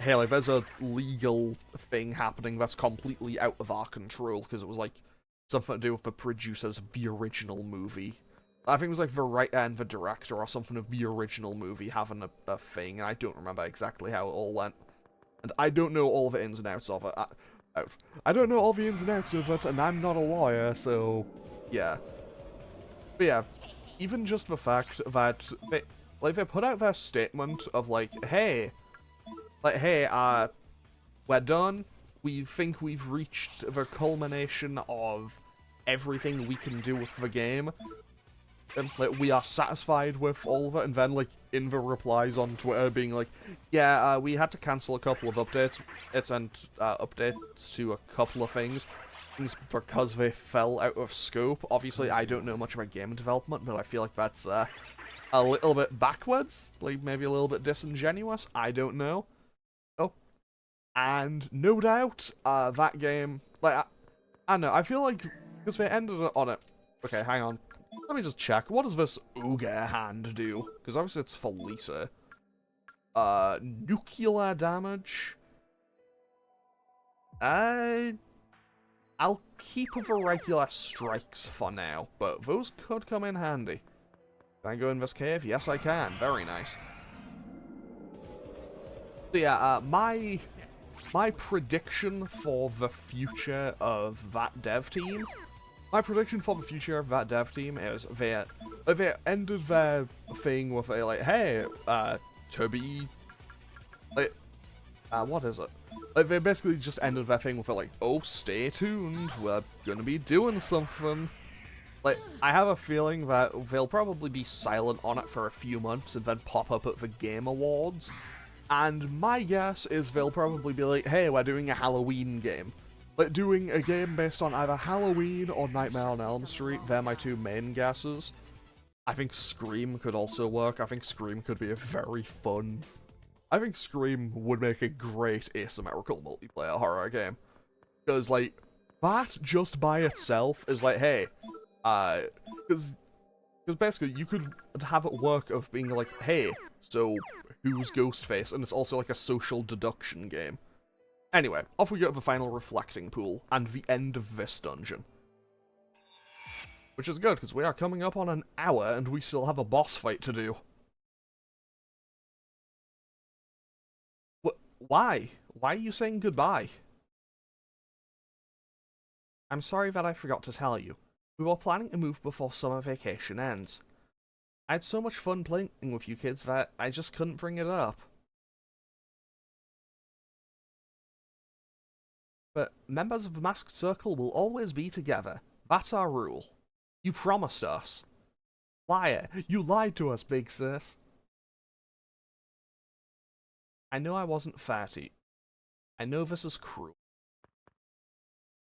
like there's a legal thing happening that's completely out of our control, because it was like something to do with the producers of the original movie. I think it was like the writer and the director or something of the original movie having a thing, and I don't remember exactly how it all went. And I don't know all the ins and outs of it. I don't know all the ins and outs of it, and I'm not a lawyer, so yeah. But yeah, even just the fact that they put out their statement of like, hey, we're done. We think we've reached the culmination of everything we can do with the game. And, like, we are satisfied with all of it, and then, like, in the replies on Twitter being like, yeah, we had to cancel a couple of updates. It sent updates to a couple of things because they fell out of scope. Obviously, I don't know much about game development, but I feel like that's a little bit backwards, like, maybe a little bit disingenuous. I don't know. Oh. And no doubt, that game, like, I don't know, I feel like, because they ended on it. Okay, hang on. Let me just check. What does this Ogre hand do? Because obviously it's for Lisa. Nuclear damage. I'll keep the regular strikes for now, but those could come in handy. Can I go in this cave? Yes, I can. Very nice. So yeah, my prediction for the future of that dev team. My prediction for the future of that dev team is they ended their thing with a, like, hey, to be, like, what is it? Like, they basically just ended their thing with a, like, oh, stay tuned, we're gonna be doing something. Like, I have a feeling that they'll probably be silent on it for a few months and then pop up at the Game Awards. And my guess is they'll probably be like, hey, we're doing a Halloween game. Like, doing a game based on either Halloween or Nightmare on Elm Street, they're my two main guesses. I think Scream could also work. I think Scream could be a very fun... I think Scream would make a great asymmetrical multiplayer horror game. Because, like, that just by itself is like, hey, Because basically you could have it work of being like, hey, so who's Ghostface? And it's also like a social deduction game. Anyway, off we go to the final reflecting pool, and the end of this dungeon. Which is good, because we are coming up on an hour, and we still have a boss fight to do. Why? Why are you saying goodbye? I'm sorry that I forgot to tell you. We were planning to move before summer vacation ends. I had so much fun playing with you kids that I just couldn't bring it up. But members of the Masked Circle will always be together. That's our rule. You promised us. Liar, you lied to us, big sis. I know I wasn't fair to you. I know this is cruel.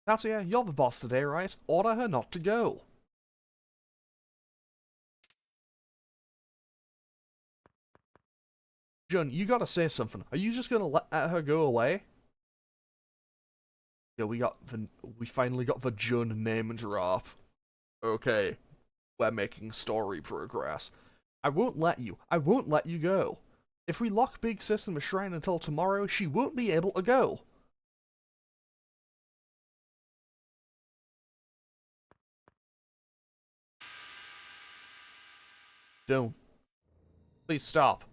Katia, you're the boss today, right? Order her not to go. Jun, you gotta say something. Are you just gonna let her go away? Yeah, we finally got the Jun name drop. Okay, we're making story progress. I won't let you. I won't let you go. If we lock Big Sis in the shrine until tomorrow, she won't be able to go. Don't. Please stop.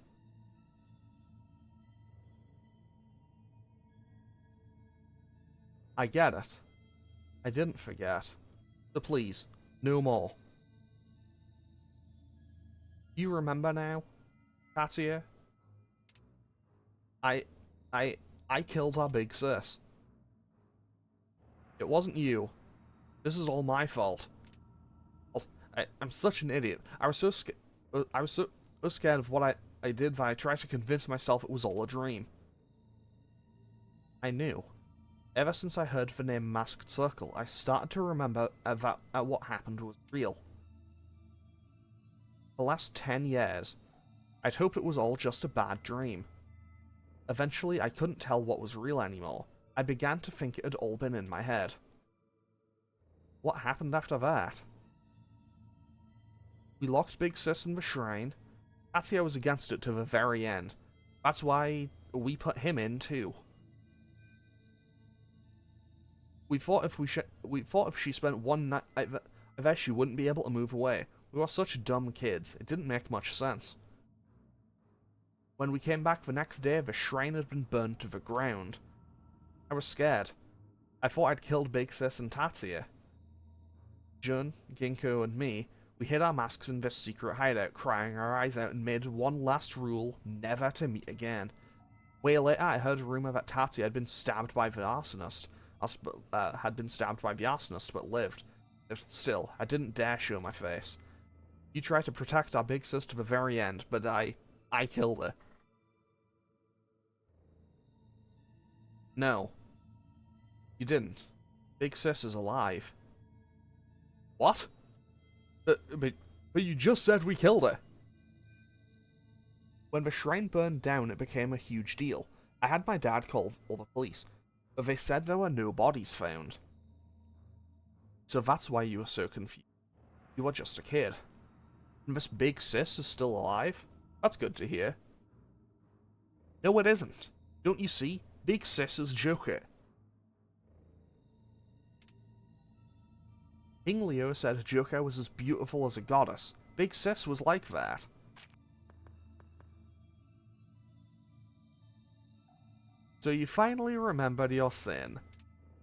I get it. I didn't forget. So please, no more. You remember now, Katia? I killed our big sis. It wasn't you. This is all my fault. I'm such an idiot. I was so scared of what I did that I tried to convince myself it was all a dream. I knew. Ever since I heard the name Masked Circle, I started to remember that what happened was real. The last 10 years, I'd hoped it was all just a bad dream. Eventually, I couldn't tell what was real anymore. I began to think it had all been in my head. What happened after that? We locked Big Sis in the shrine. Katia was against it to the very end. That's why we put him in too. We thought if she spent one night there, she wouldn't be able to move away. We were such dumb kids. It didn't make much sense. When we came back the next day, the shrine had been burned to the ground. I was scared. I thought I'd killed Big Sis and Tatsuya. Jun, Ginkgo, and me, we hid our masks in this secret hideout, crying our eyes out, and made one last rule, never to meet again. Way later, I heard a rumor that Tatsuya had been stabbed by the arsonist, but lived. Still, I didn't dare show my face. You tried to protect our big sis to the very end, but I killed her. No. You didn't. Big sis is alive. What? But you just said we killed her. When the shrine burned down, it became a huge deal. I had my dad call all the police, but they said there were no bodies found. So that's why you were so confused. You were just a kid. And this big sis is still alive? That's good to hear. No, it isn't. Don't you see? Big sis is Joker. King Leo said Joker was as beautiful as a goddess. Big sis was like that. So you finally remembered your sin.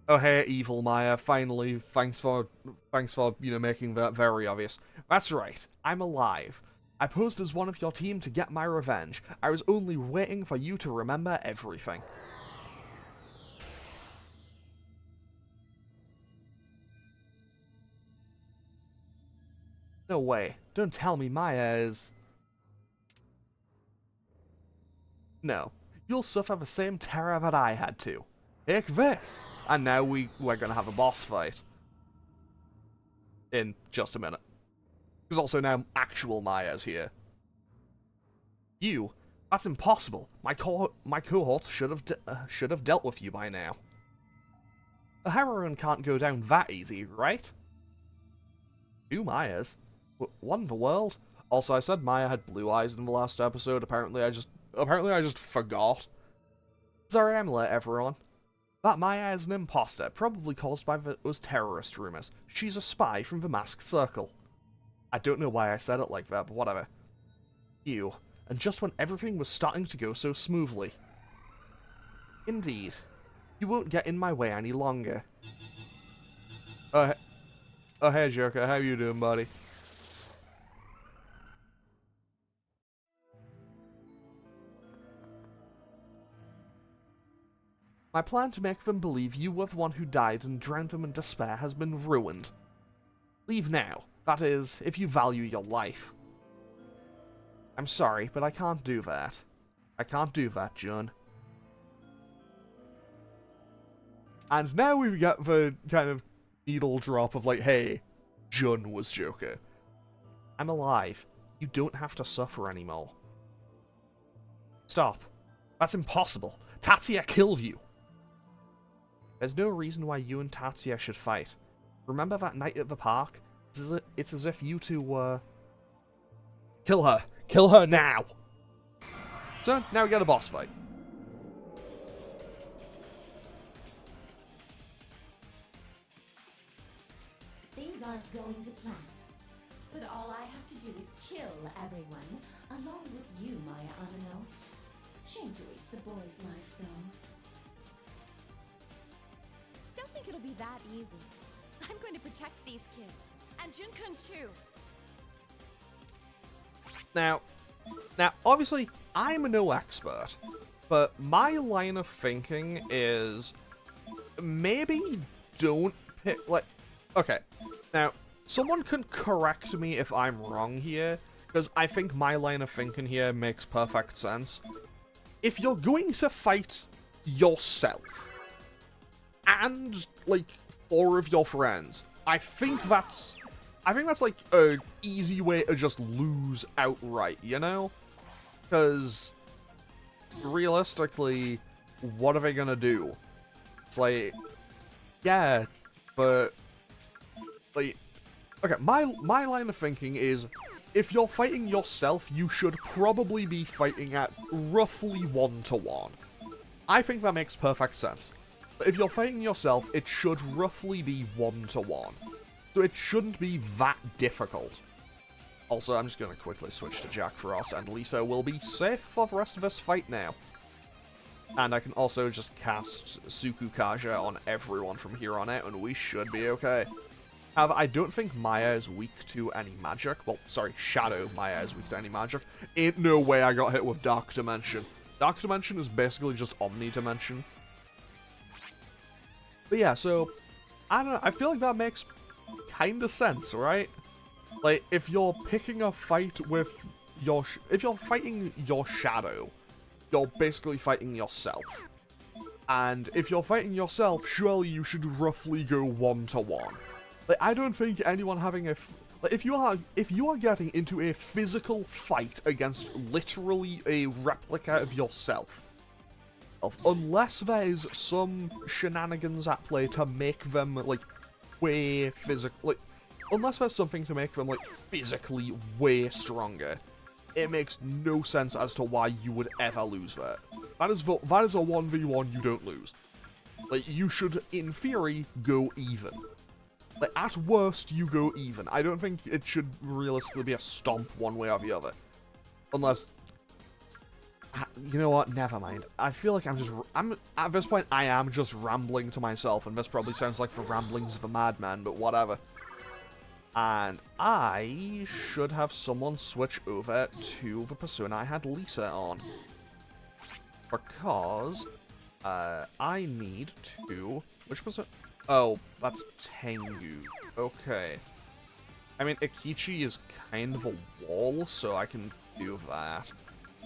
Oh hey, Evil Maya, finally, thanks for, making that very obvious. That's right, I'm alive. I posed as one of your team to get my revenge. I was only waiting for you to remember everything. No way, don't tell me Maya is... No, you'll suffer the same terror that I had to. Take this! And now we're gonna have a boss fight. In just a minute. Because also now actual Maya's here. You? That's impossible. My cohorts should have dealt with you by now. A heroine can't go down that easy, right? 2 Mayas? What in the world? Also, I said Maya had blue eyes in the last episode. Apparently I just forgot. Zaremla, everyone. That Maya is an imposter, probably caused by those terrorist rumors. She's a spy from the Masked Circle. I don't know why I said it like that, but whatever. You. And just when everything was starting to go so smoothly. Indeed. You won't get in my way any longer. Oh, hey, Joker. How you doing, buddy? My plan to make them believe you were the one who died and drowned them in despair has been ruined. Leave now. That is, if you value your life. I'm sorry, but I can't do that. I can't do that, Jun. And now we get the kind of needle drop of like, hey, Jun was Joker. I'm alive. You don't have to suffer anymore. Stop. That's impossible. Tatsuya killed you. There's no reason why you and Tatsuya should fight. Remember that night at the park? It's as if you two were... Kill her! Kill her now! So, now we get a boss fight. Things aren't going to plan. But all I have to do is kill everyone, along with you, Maya Amino. Shame to waste the boy's life, though. Don't think it'll be that easy. I'm going to protect these kids. And Jun-kun too. Now, obviously, I'm no expert, but my line of thinking is maybe don't pick, like, okay, now, someone can correct me if I'm wrong here, because I think my line of thinking here makes perfect sense. If you're going to fight yourself, and, like, 4 of your friends, I think that's like an easy way to just lose outright, you know? Because realistically, what are they gonna do? It's like, yeah, but like, okay, my line of thinking is, if you're fighting yourself, you should probably be fighting at roughly 1-to-1. I think that makes perfect sense. If you're fighting yourself, it should roughly be 1-to-1. So it shouldn't be that difficult. Also, I'm just going to quickly switch to Jack Frost, and Lisa will be safe for the rest of this fight now. And I can also just cast Sukukaja on everyone from here on out, and we should be okay. However, I don't think Maya is weak to any magic. Well, sorry, Shadow Maya is weak to any magic. Ain't no way I got hit with Dark Dimension. Dark Dimension is basically just Omni Dimension. But yeah, so, I don't know, I feel like that makes kind of sense, right? Like, if you're picking a fight with your... if you're fighting your Shadow, you're basically fighting yourself. And if you're fighting yourself, surely you should roughly go 1-to-1. Like, I don't think anyone having a... like, if you are getting into a physical fight against literally a replica of yourself, unless there's some shenanigans at play to make them, like, way physical... like, unless there's something to make them, like, physically way stronger, it makes no sense as to why you would ever lose that. That is a 1v1 you don't lose. Like, you should, in theory, go even. Like, at worst, you go even. I don't think it should realistically be a stomp one way or the other. Unless... you know what? Never mind. I feel like at this point, I am just rambling to myself, and this probably sounds like the ramblings of a madman, but whatever. And I should have someone switch over to the persona I had Lisa on. Because, I need to... which persona... oh, that's Tengu. Okay. I mean, Akechi is kind of a wall, so I can do that.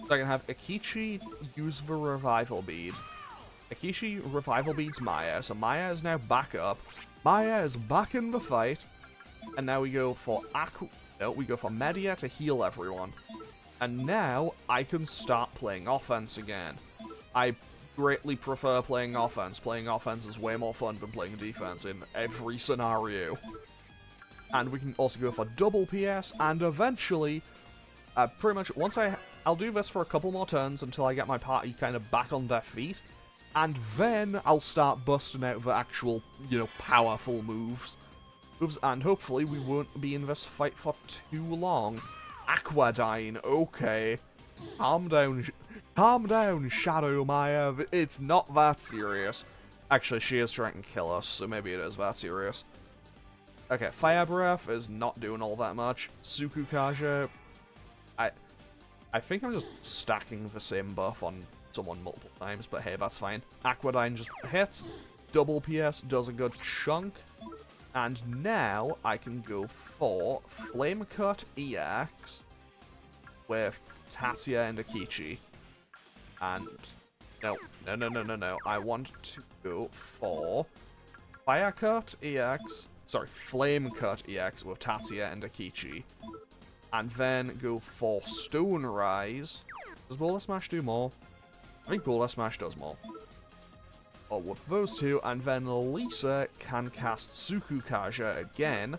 So I can have Akechi use the Revival Bead. Akechi Revival Beads Maya, so Maya is now back up. Maya is back in the fight. And now we go for we go for Media to heal everyone. And now I can start playing offense again. I greatly prefer playing offense. Playing offense is way more fun than playing defense in every scenario. And we can also go for double PS, and eventually, pretty much, I'll do this for a couple more turns until I get my party kind of back on their feet, and then I'll start busting out the actual, powerful moves. And hopefully we won't be in this fight for too long. Aquadyne, okay. Calm down, Shadow Maya. It's not that serious. Actually, she is trying to kill us, so maybe it is that serious. Okay, Fire Breath is not doing all that much. Sukukaja, I think I'm just stacking the same buff on someone multiple times, but hey, that's fine. Aquadyne just hits. Double PS does a good chunk. And now I can go for Flame Cut EX with Tatsuya and Akichi. And no. I want to go for Fire Cut EX. Sorry, Flame Cut EX with Tatsuya and Akichi. And then go for Stone Rise. Does Boulder Smash do more? I think Boulder Smash does more. Or with those two, and then Lisa can cast Sukukaja again,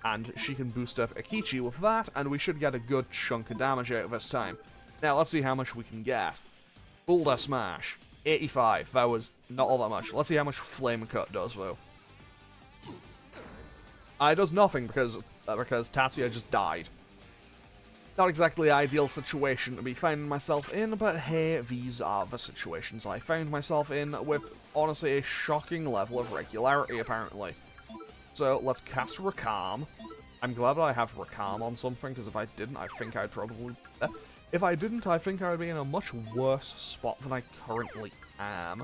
and she can boost up Akichi with that, and we should get a good chunk of damage out of this time. Now, let's see how much we can get. Boulder Smash, 85. That was not all that much. Let's see how much Flame Cut does, though. It does nothing, because Tatsuya just died. Not exactly the ideal situation to be finding myself in, but hey, these are the situations I found myself in with, honestly, a shocking level of regularity, apparently. So, let's cast Rakam. I'm glad that I have Rakam on something, because if I didn't, I think I'd probably... If I didn't, I think I would be in a much worse spot than I currently am.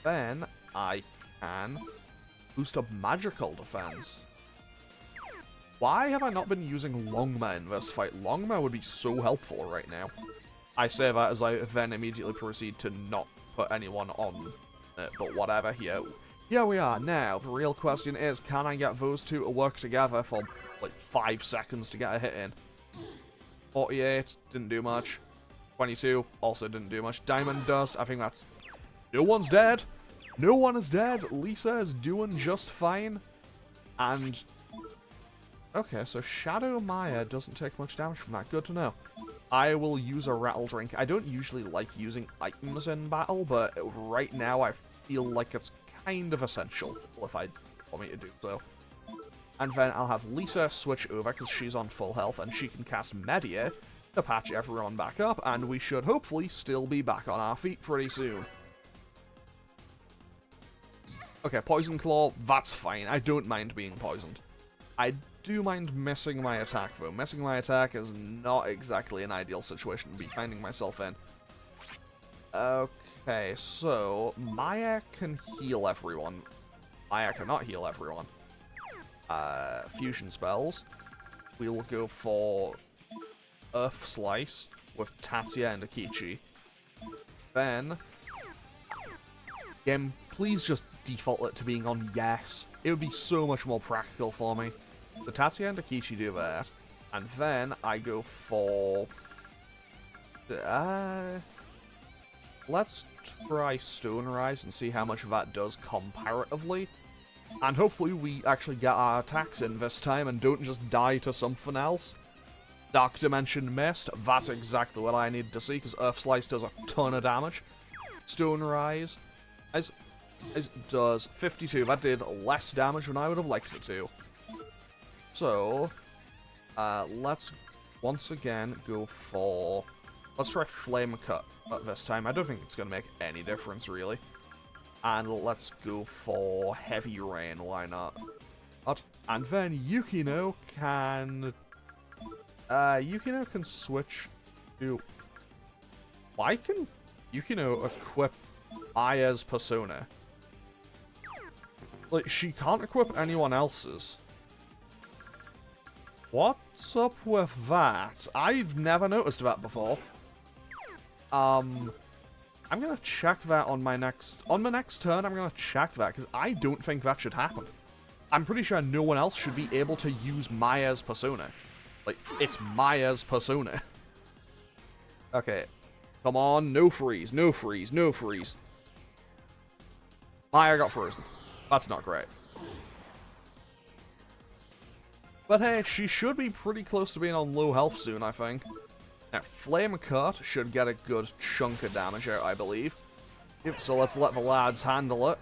Then, I can boost up magical defense. Why have I not been using Longma in this fight? Longma would be so helpful right now. I say that as I then immediately proceed to not put anyone on it, but whatever, here we are. Now, the real question is, can I get those two to work together for, like, 5 seconds to get a hit in? 48, didn't do much. 22, also didn't do much. Diamond Dust, I think that's... No one's dead! No one is dead! Lisa is doing just fine. And... Okay, so Shadow Maya doesn't take much damage from that. Good to know. I will use a Rattle Drink. I don't usually like using items in battle, but right now I feel like it's kind of essential if I want me to do so. And then I'll have Lisa switch over because she's on full health, and she can cast Media to patch everyone back up, and we should hopefully still be back on our feet pretty soon. Okay, Poison Claw, that's fine. I don't mind being poisoned. I do mind missing my attack, though. Missing my attack is not exactly an ideal situation to be finding myself in. Okay, so Maya can heal everyone. Maya cannot heal everyone. Fusion spells. We'll go for Earth Slice with Tatsuya and Akichi. Then, game, please just default it to being on yes. It would be so much more practical for me. The Tatsuya and Akichi do that, and then I go for... let's try Stone Rise and see how much of that does comparatively. And hopefully we actually get our attacks in this time and don't just die to something else. Dark Dimension Mist, that's exactly what I need to see, because Earth Slice does a ton of damage. Stone Rise does 52, that did less damage than I would have liked it to. So, let's once again go for... Let's try Flame Cut at this time. I don't think it's going to make any difference, really. And let's go for Heavy Rain, why not? And then Yukino can... Yukino can switch to... Why can Yukino equip Aya's persona? Like, she can't equip anyone else's. What's up with that? I've never noticed that before. I'm gonna check that on my next... On the next turn, I'm gonna check that, because I don't think that should happen. I'm pretty sure no one else should be able to use Maya's persona. Like, it's Maya's persona. Okay. Come on, no freeze, no freeze, no freeze. Maya got frozen. That's not great. But hey, she should be pretty close to being on low health soon, I think. Now, Flame Cut should get a good chunk of damage out, I believe. Yep, so let's let the lads handle it.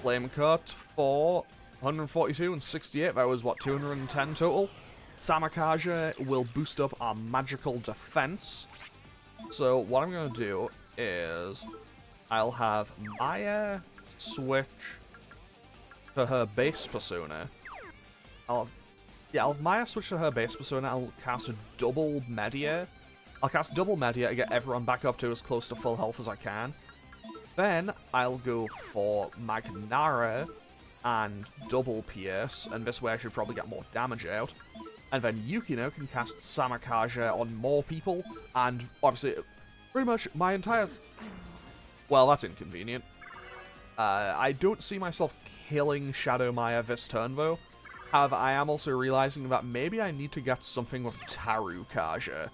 Flame Cut for 142 and 68, that was, what, 210 total? Samakaja will boost up our magical defense. So what I'm going to do is I'll have Maya switch to her base persona. I'll have Maya switch to her base persona. I'll cast a double Media. I'll cast double Media to get everyone back up to as close to full health as I can. Then I'll go for Magnara and double Pierce, and this way I should probably get more damage out. And then Yukino can cast Samakaja on more people, and obviously, pretty much my entire... Well, that's inconvenient. I don't see myself killing Shadow Maya this turn, though. However, I am also realizing that maybe I need to get something with Tarukaja.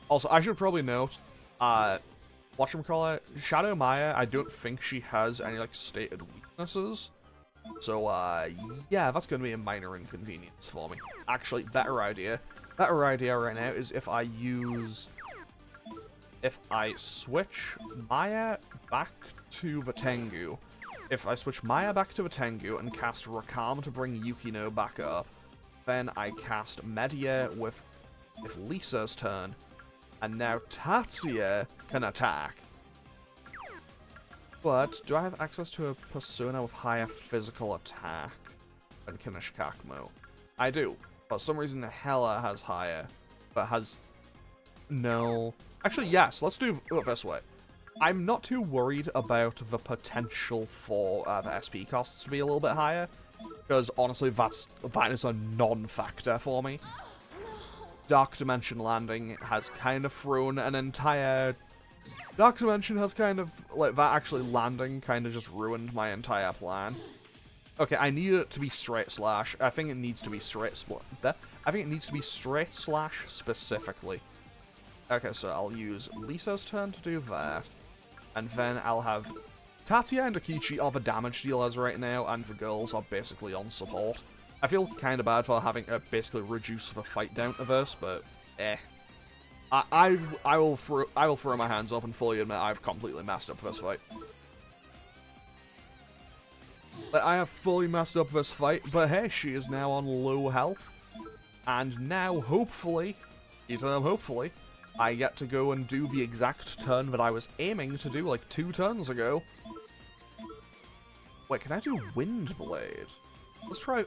Also, I should probably note, whatchamacallit, Shadow Maya, I don't think she has any, like, stated weaknesses. So, yeah, that's going to be a minor inconvenience for me. Actually, better idea right now is if I switch Maya back to the Tengu. If I switch Maya back to the Tengu and cast Rakam to bring Yukino back up, then I cast Media with Lisa's turn, and now Tatsuya can attack. But, do I have access to a persona with higher physical attack than Kineshikakmo? I do. For some reason, Hella has higher, but has... No. Actually, yes, let's do it this way. I'm not too worried about the potential for the SP costs to be a little bit higher, because honestly, that is a non-factor for me. Dark Dimension Landing has kind of thrown an entire... Dark Dimension has kind of, like, that actually landing kind of just ruined my entire plan. Okay, I need it to be straight slash. I think it needs to be straight slash specifically. Okay, so I'll use Lisa's turn to do that. And then I'll have... Tatsuya and Akichi are the damage dealers right now, and the girls are basically on support. I feel kind of bad for having to basically reduce the fight down to this, but eh. I will throw my hands up and fully admit I've completely messed up this fight. I have fully messed up this fight, but hey, she is now on low health. And now, hopefully, I get to go and do the exact turn that I was aiming to do like 2 turns ago. Wait, can I do Wind Blade? Let's try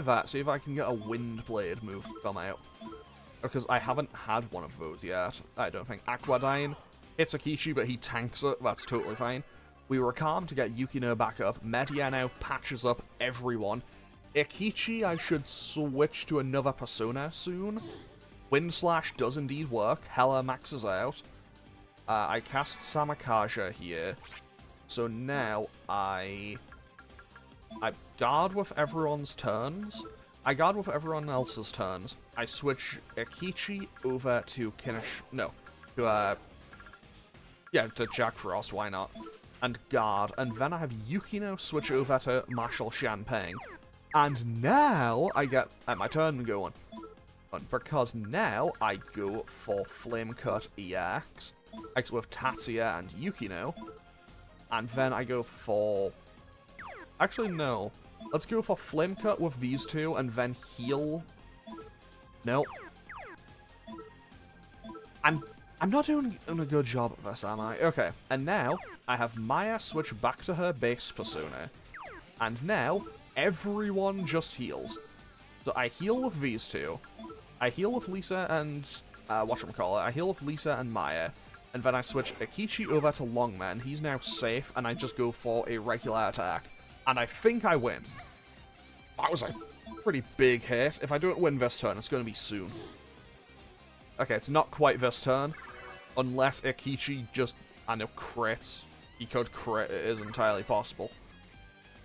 that, see if I can get a Wind Blade move come out. Because I haven't had one of those yet, I don't think. Aquadyne hits Akichi, but he tanks it, that's totally fine. We were calm to get Yukino back up. Media now patches up everyone. Akichi, I should switch to another persona soon. Wind Slash does indeed work. Hella maxes out. I cast Samakaja here. So now I guard with everyone's turns. I guard with everyone else's turns. I switch Akichi over to to Jack Frost, why not? And guard, and then I have Yukino switch over to Marshal Shanpeng. And now I get my turn going. Because now I go for Flame Cut EX with Tatsuya and Yukino. And then I go for... Actually, no. Let's go for Flame Cut with these two and then heal. No. I'm not doing a good job at this, am I? Okay, and now I have Maya switch back to her base persona. And now everyone just heals. So I heal with these two. I heal with Lisa and I heal with Lisa and Maya, and then I switch Akichi over to Longman. He's now safe, and I just go for a regular attack. And I think I win. That was a pretty big hit. If I don't win this turn, it's going to be soon. Okay, it's not quite this turn. Unless Akichi just, crits. He could crit, it is entirely possible.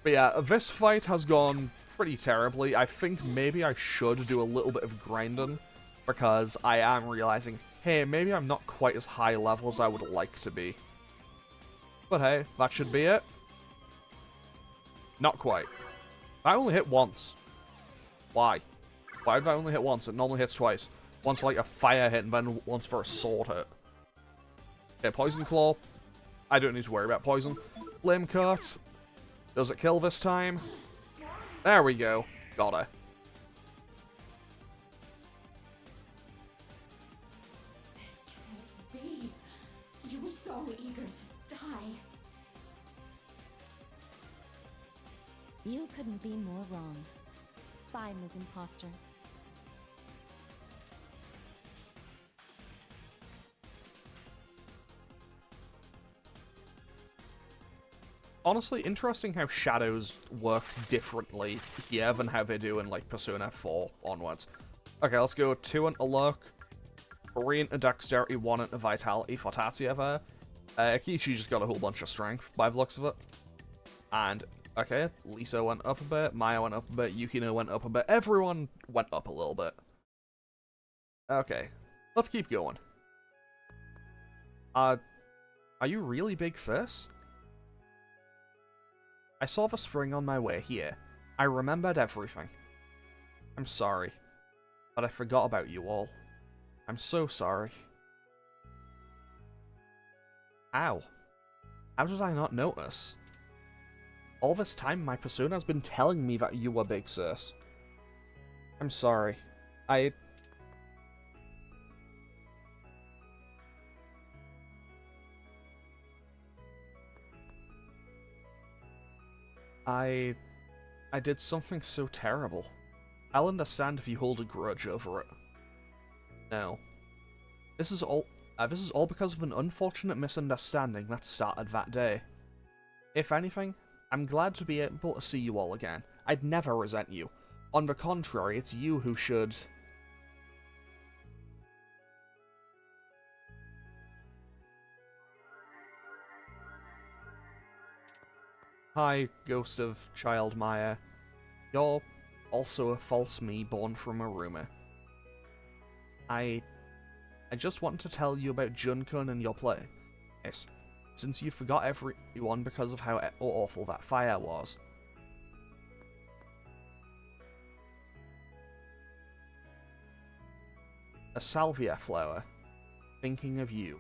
But yeah, this fight has gone pretty terribly. I think maybe I should do a little bit of grinding, because I am realizing, hey, maybe I'm not quite as high level as I would like to be. But hey, that should be it. Not quite. I only hit once. Why? Why did I only hit once? It normally hits twice. Once for like a fire hit and then once for a sword hit. Okay, Poison Claw. I don't need to worry about poison. Flame Cut. Does it kill this time? There we go. Got her. This can't be. You were so eager to die. You couldn't be more wrong. Bye, Ms. Imposter. Honestly, interesting how shadows work differently here than how they do in, like, Persona 4 onwards. Okay, let's go 2 into luck, 3 into dexterity, 1 into vitality for Tatsuya there. Akichi just got a whole bunch of strength by the looks of it. And, okay, Lisa went up a bit, Maya went up a bit, Yukino went up a bit, everyone went up a little bit. Okay, let's keep going. Are you really big, sis? I saw the spring on my way here. I remembered everything. I'm sorry, but I forgot about you all. I'm so sorry. How? How did I not notice? All this time, my Persona's been telling me that you were big, sis. I'm sorry. I did something so terrible. I'll understand if you hold a grudge over it. No. This is all because of an unfortunate misunderstanding that started that day. If anything, I'm glad to be able to see you all again. I'd never resent you. On the contrary, it's you who should... Hi, ghost of child Maya. You're also a false me born from a rumor. I just wanted to tell you about Junkun and your play. Yes, since you forgot everyone because of how awful that fire was. A salvia flower. Thinking of you.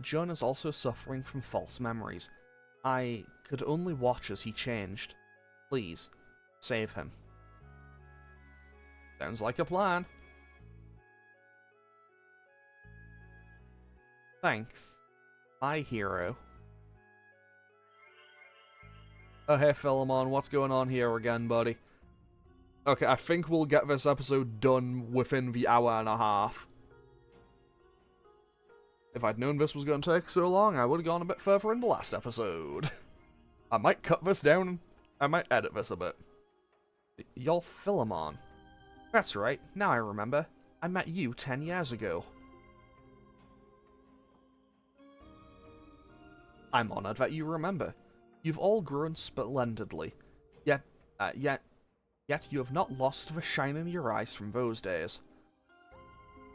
Jun is also suffering from false memories. I could only watch as he changed. Please, save him. Sounds like a plan. Thanks, my hero. Oh, hey Philemon, what's going on here again, buddy? Okay, I think we'll get this episode done within the hour and a half. If I'd known this was going to take so long, I would have gone a bit further in the last episode. I might cut this down. I might edit this a bit. You're Philemon. That's right, now I remember. I met you 10 years ago. I'm honored that you remember. You've all grown splendidly. Yet you have not lost the shine in your eyes from those days.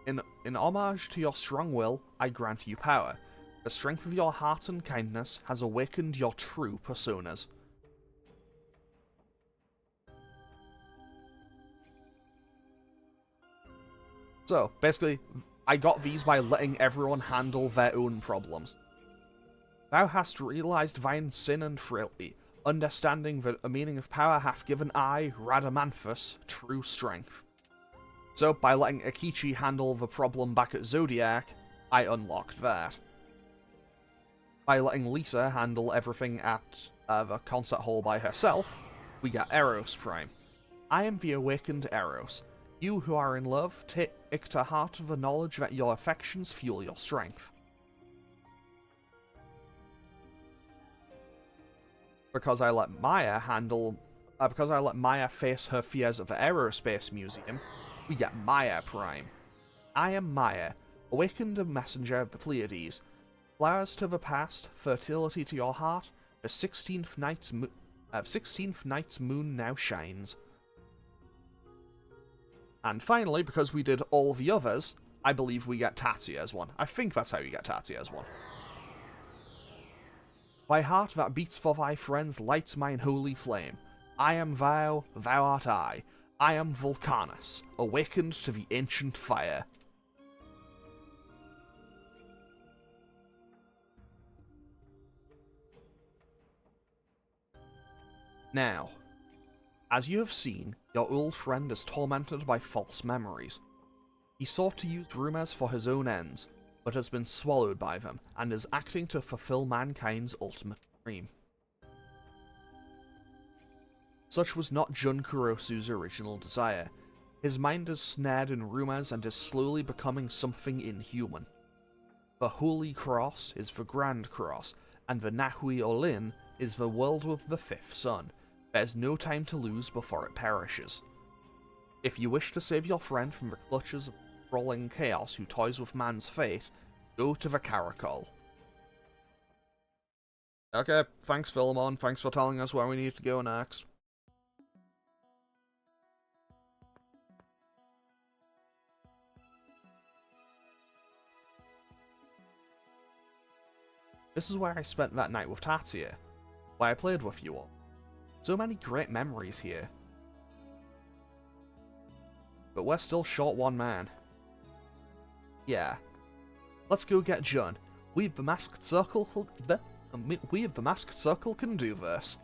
In homage to your strong will, I grant you power. The strength of your heart and kindness has awakened your true personas. So, basically, I got these by letting everyone handle their own problems. Thou hast realized thine sin and frailty, understanding that the meaning of power hath given I, Radamanthus, true strength. So, by letting Akichi handle the problem back at Zodiac, I unlocked that. By letting Lisa handle everything at the concert hall by herself, we got Eros Prime. I am the awakened Eros. You who are in love, take to heart the knowledge that your affections fuel your strength. Because I let Maya face her fears at the Aerospace Museum, we get Maya Prime. I am Maya, awakened messenger of the Pleiades. Flowers to the past, fertility to your heart, the 16th night's moon now shines. And finally, because we did all the others, I believe we get Tatsuya's one. I think that's how you get Tatsuya's one. Thy heart that beats for thy friends lights mine holy flame. I am thou, thou art I. I am Vulcanus, awakened to the ancient fire. Now, as you have seen, your old friend is tormented by false memories. He sought to use rumors for his own ends, but has been swallowed by them, and is acting to fulfill mankind's ultimate dream. Such was not Jun Kurosu's original desire. His mind is snared in rumors and is slowly becoming something inhuman. The Holy Cross is the Grand Cross, and the Nahui Olin is the world with the fifth sun. There's no time to lose before it perishes. If you wish to save your friend from the clutches of crawling chaos who toys with man's fate, go to the Caracol. Okay, thanks Philemon, thanks for telling us where we need to go next. This is where I spent that night with Tatsuya, where I played with you all. So many great memories here. But we're still short one man. Yeah. Let's go get Jun. We of the Masked Circle can do this.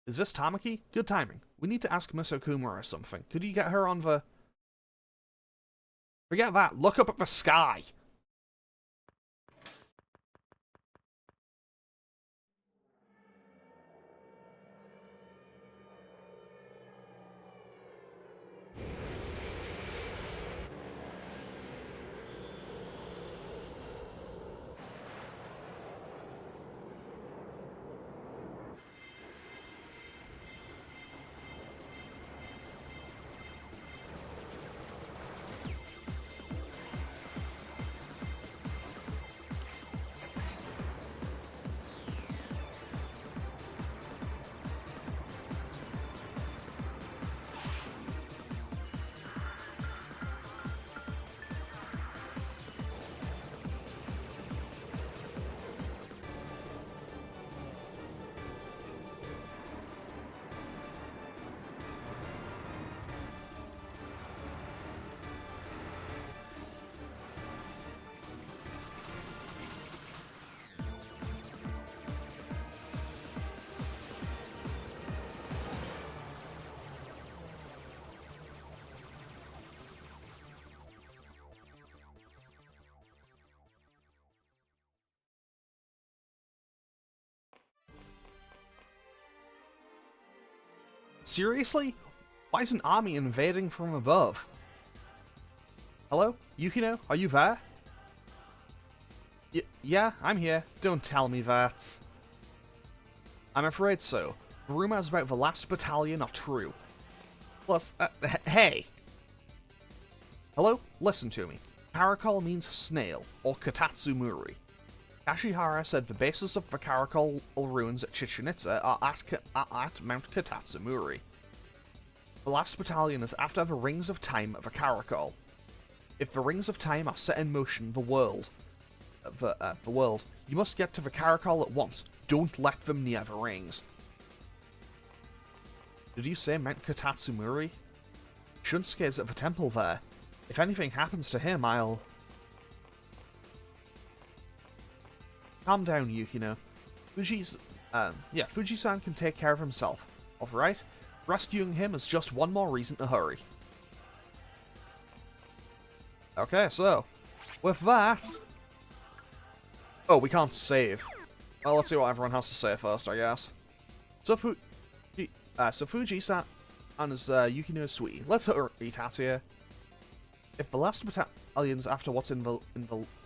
Is this Tamaki? Good timing. We need to ask Miss Okumura something. Could you get her on the... Forget that. Look up at the sky. Seriously? Why is an army invading from above? Hello? Yukino? Are you there? Yeah, I'm here. Don't tell me that. I'm afraid so. The rumors about the last battalion are true. Plus, hey! Hello? Listen to me. Caracol means snail, or Katatsumuri. Kashihara said the basis of the Caracol ruins at Chichen Itza are at Mount Katatsumuri. The last battalion is after the Rings of Time of the Caracol. If the Rings of Time are set in motion, the world, you must get to the Caracol at once. Don't let them near the rings. Did you say Mount Katatsumuri? Shunsuke is at the temple there. If anything happens to him, I'll... Calm down, Yukino. Fuji-san can take care of himself. Alright? Rescuing him is just one more reason to hurry. Okay, so, with that... Oh, we can't save. Well, let's see what everyone has to say first, I guess. So Fuji-san is Yukino's sweetie. Let's hurry, Tatsuya. If the last battalion's after what's in the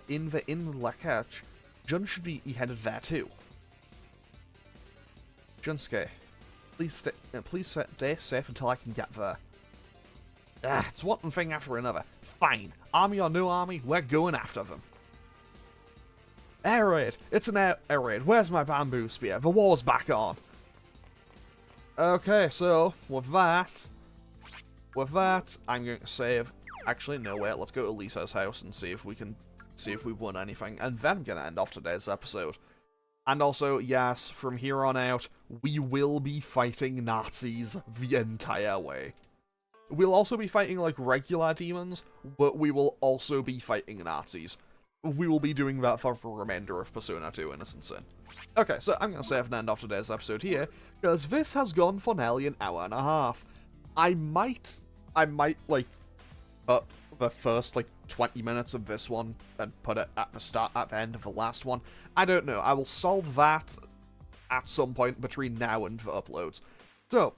inlet catch, Jun should be headed there too. Junsuke, please stay safe until I can get there. It's one thing after another. Fine, army or no army, we're going after them. Air raid! It's an air raid. Where's my bamboo spear? The war's back on. Okay, so with that, I'm going to save. Actually, no, wait. Let's go to Lisa's house and see if we can see if we won anything, and then I'm going to end off today's episode. And also, yes, from here on out, we will be fighting Nazis the entire way. We'll also be fighting, like, regular demons, but we will also be fighting Nazis. We will be doing that for the remainder of Persona 2 Innocent Sin. Okay, so I'm going to save and end off today's episode here, because this has gone for nearly an hour and a half. I might, like, put the first, like, 20 minutes of this one and put it at the end of the last one. I don't know. I will solve that at some point between now and the uploads. So,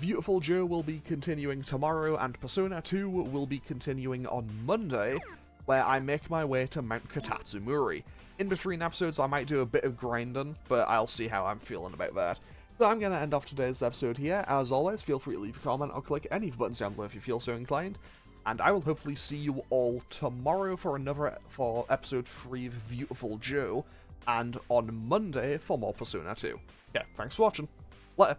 Beautiful Joe will be continuing tomorrow, and Persona 2 will be continuing on Monday, where I make my way to Mount Katatsumori. In between episodes, I might do a bit of grinding, but I'll see how I'm feeling about that. So I'm going to end off today's episode here. As always, feel free to leave a comment or click any of the buttons down below if you feel so inclined. And I will hopefully see you all tomorrow for episode 3 of Beautiful Joe, and on Monday for more Persona 2. Yeah, thanks for watching. Later.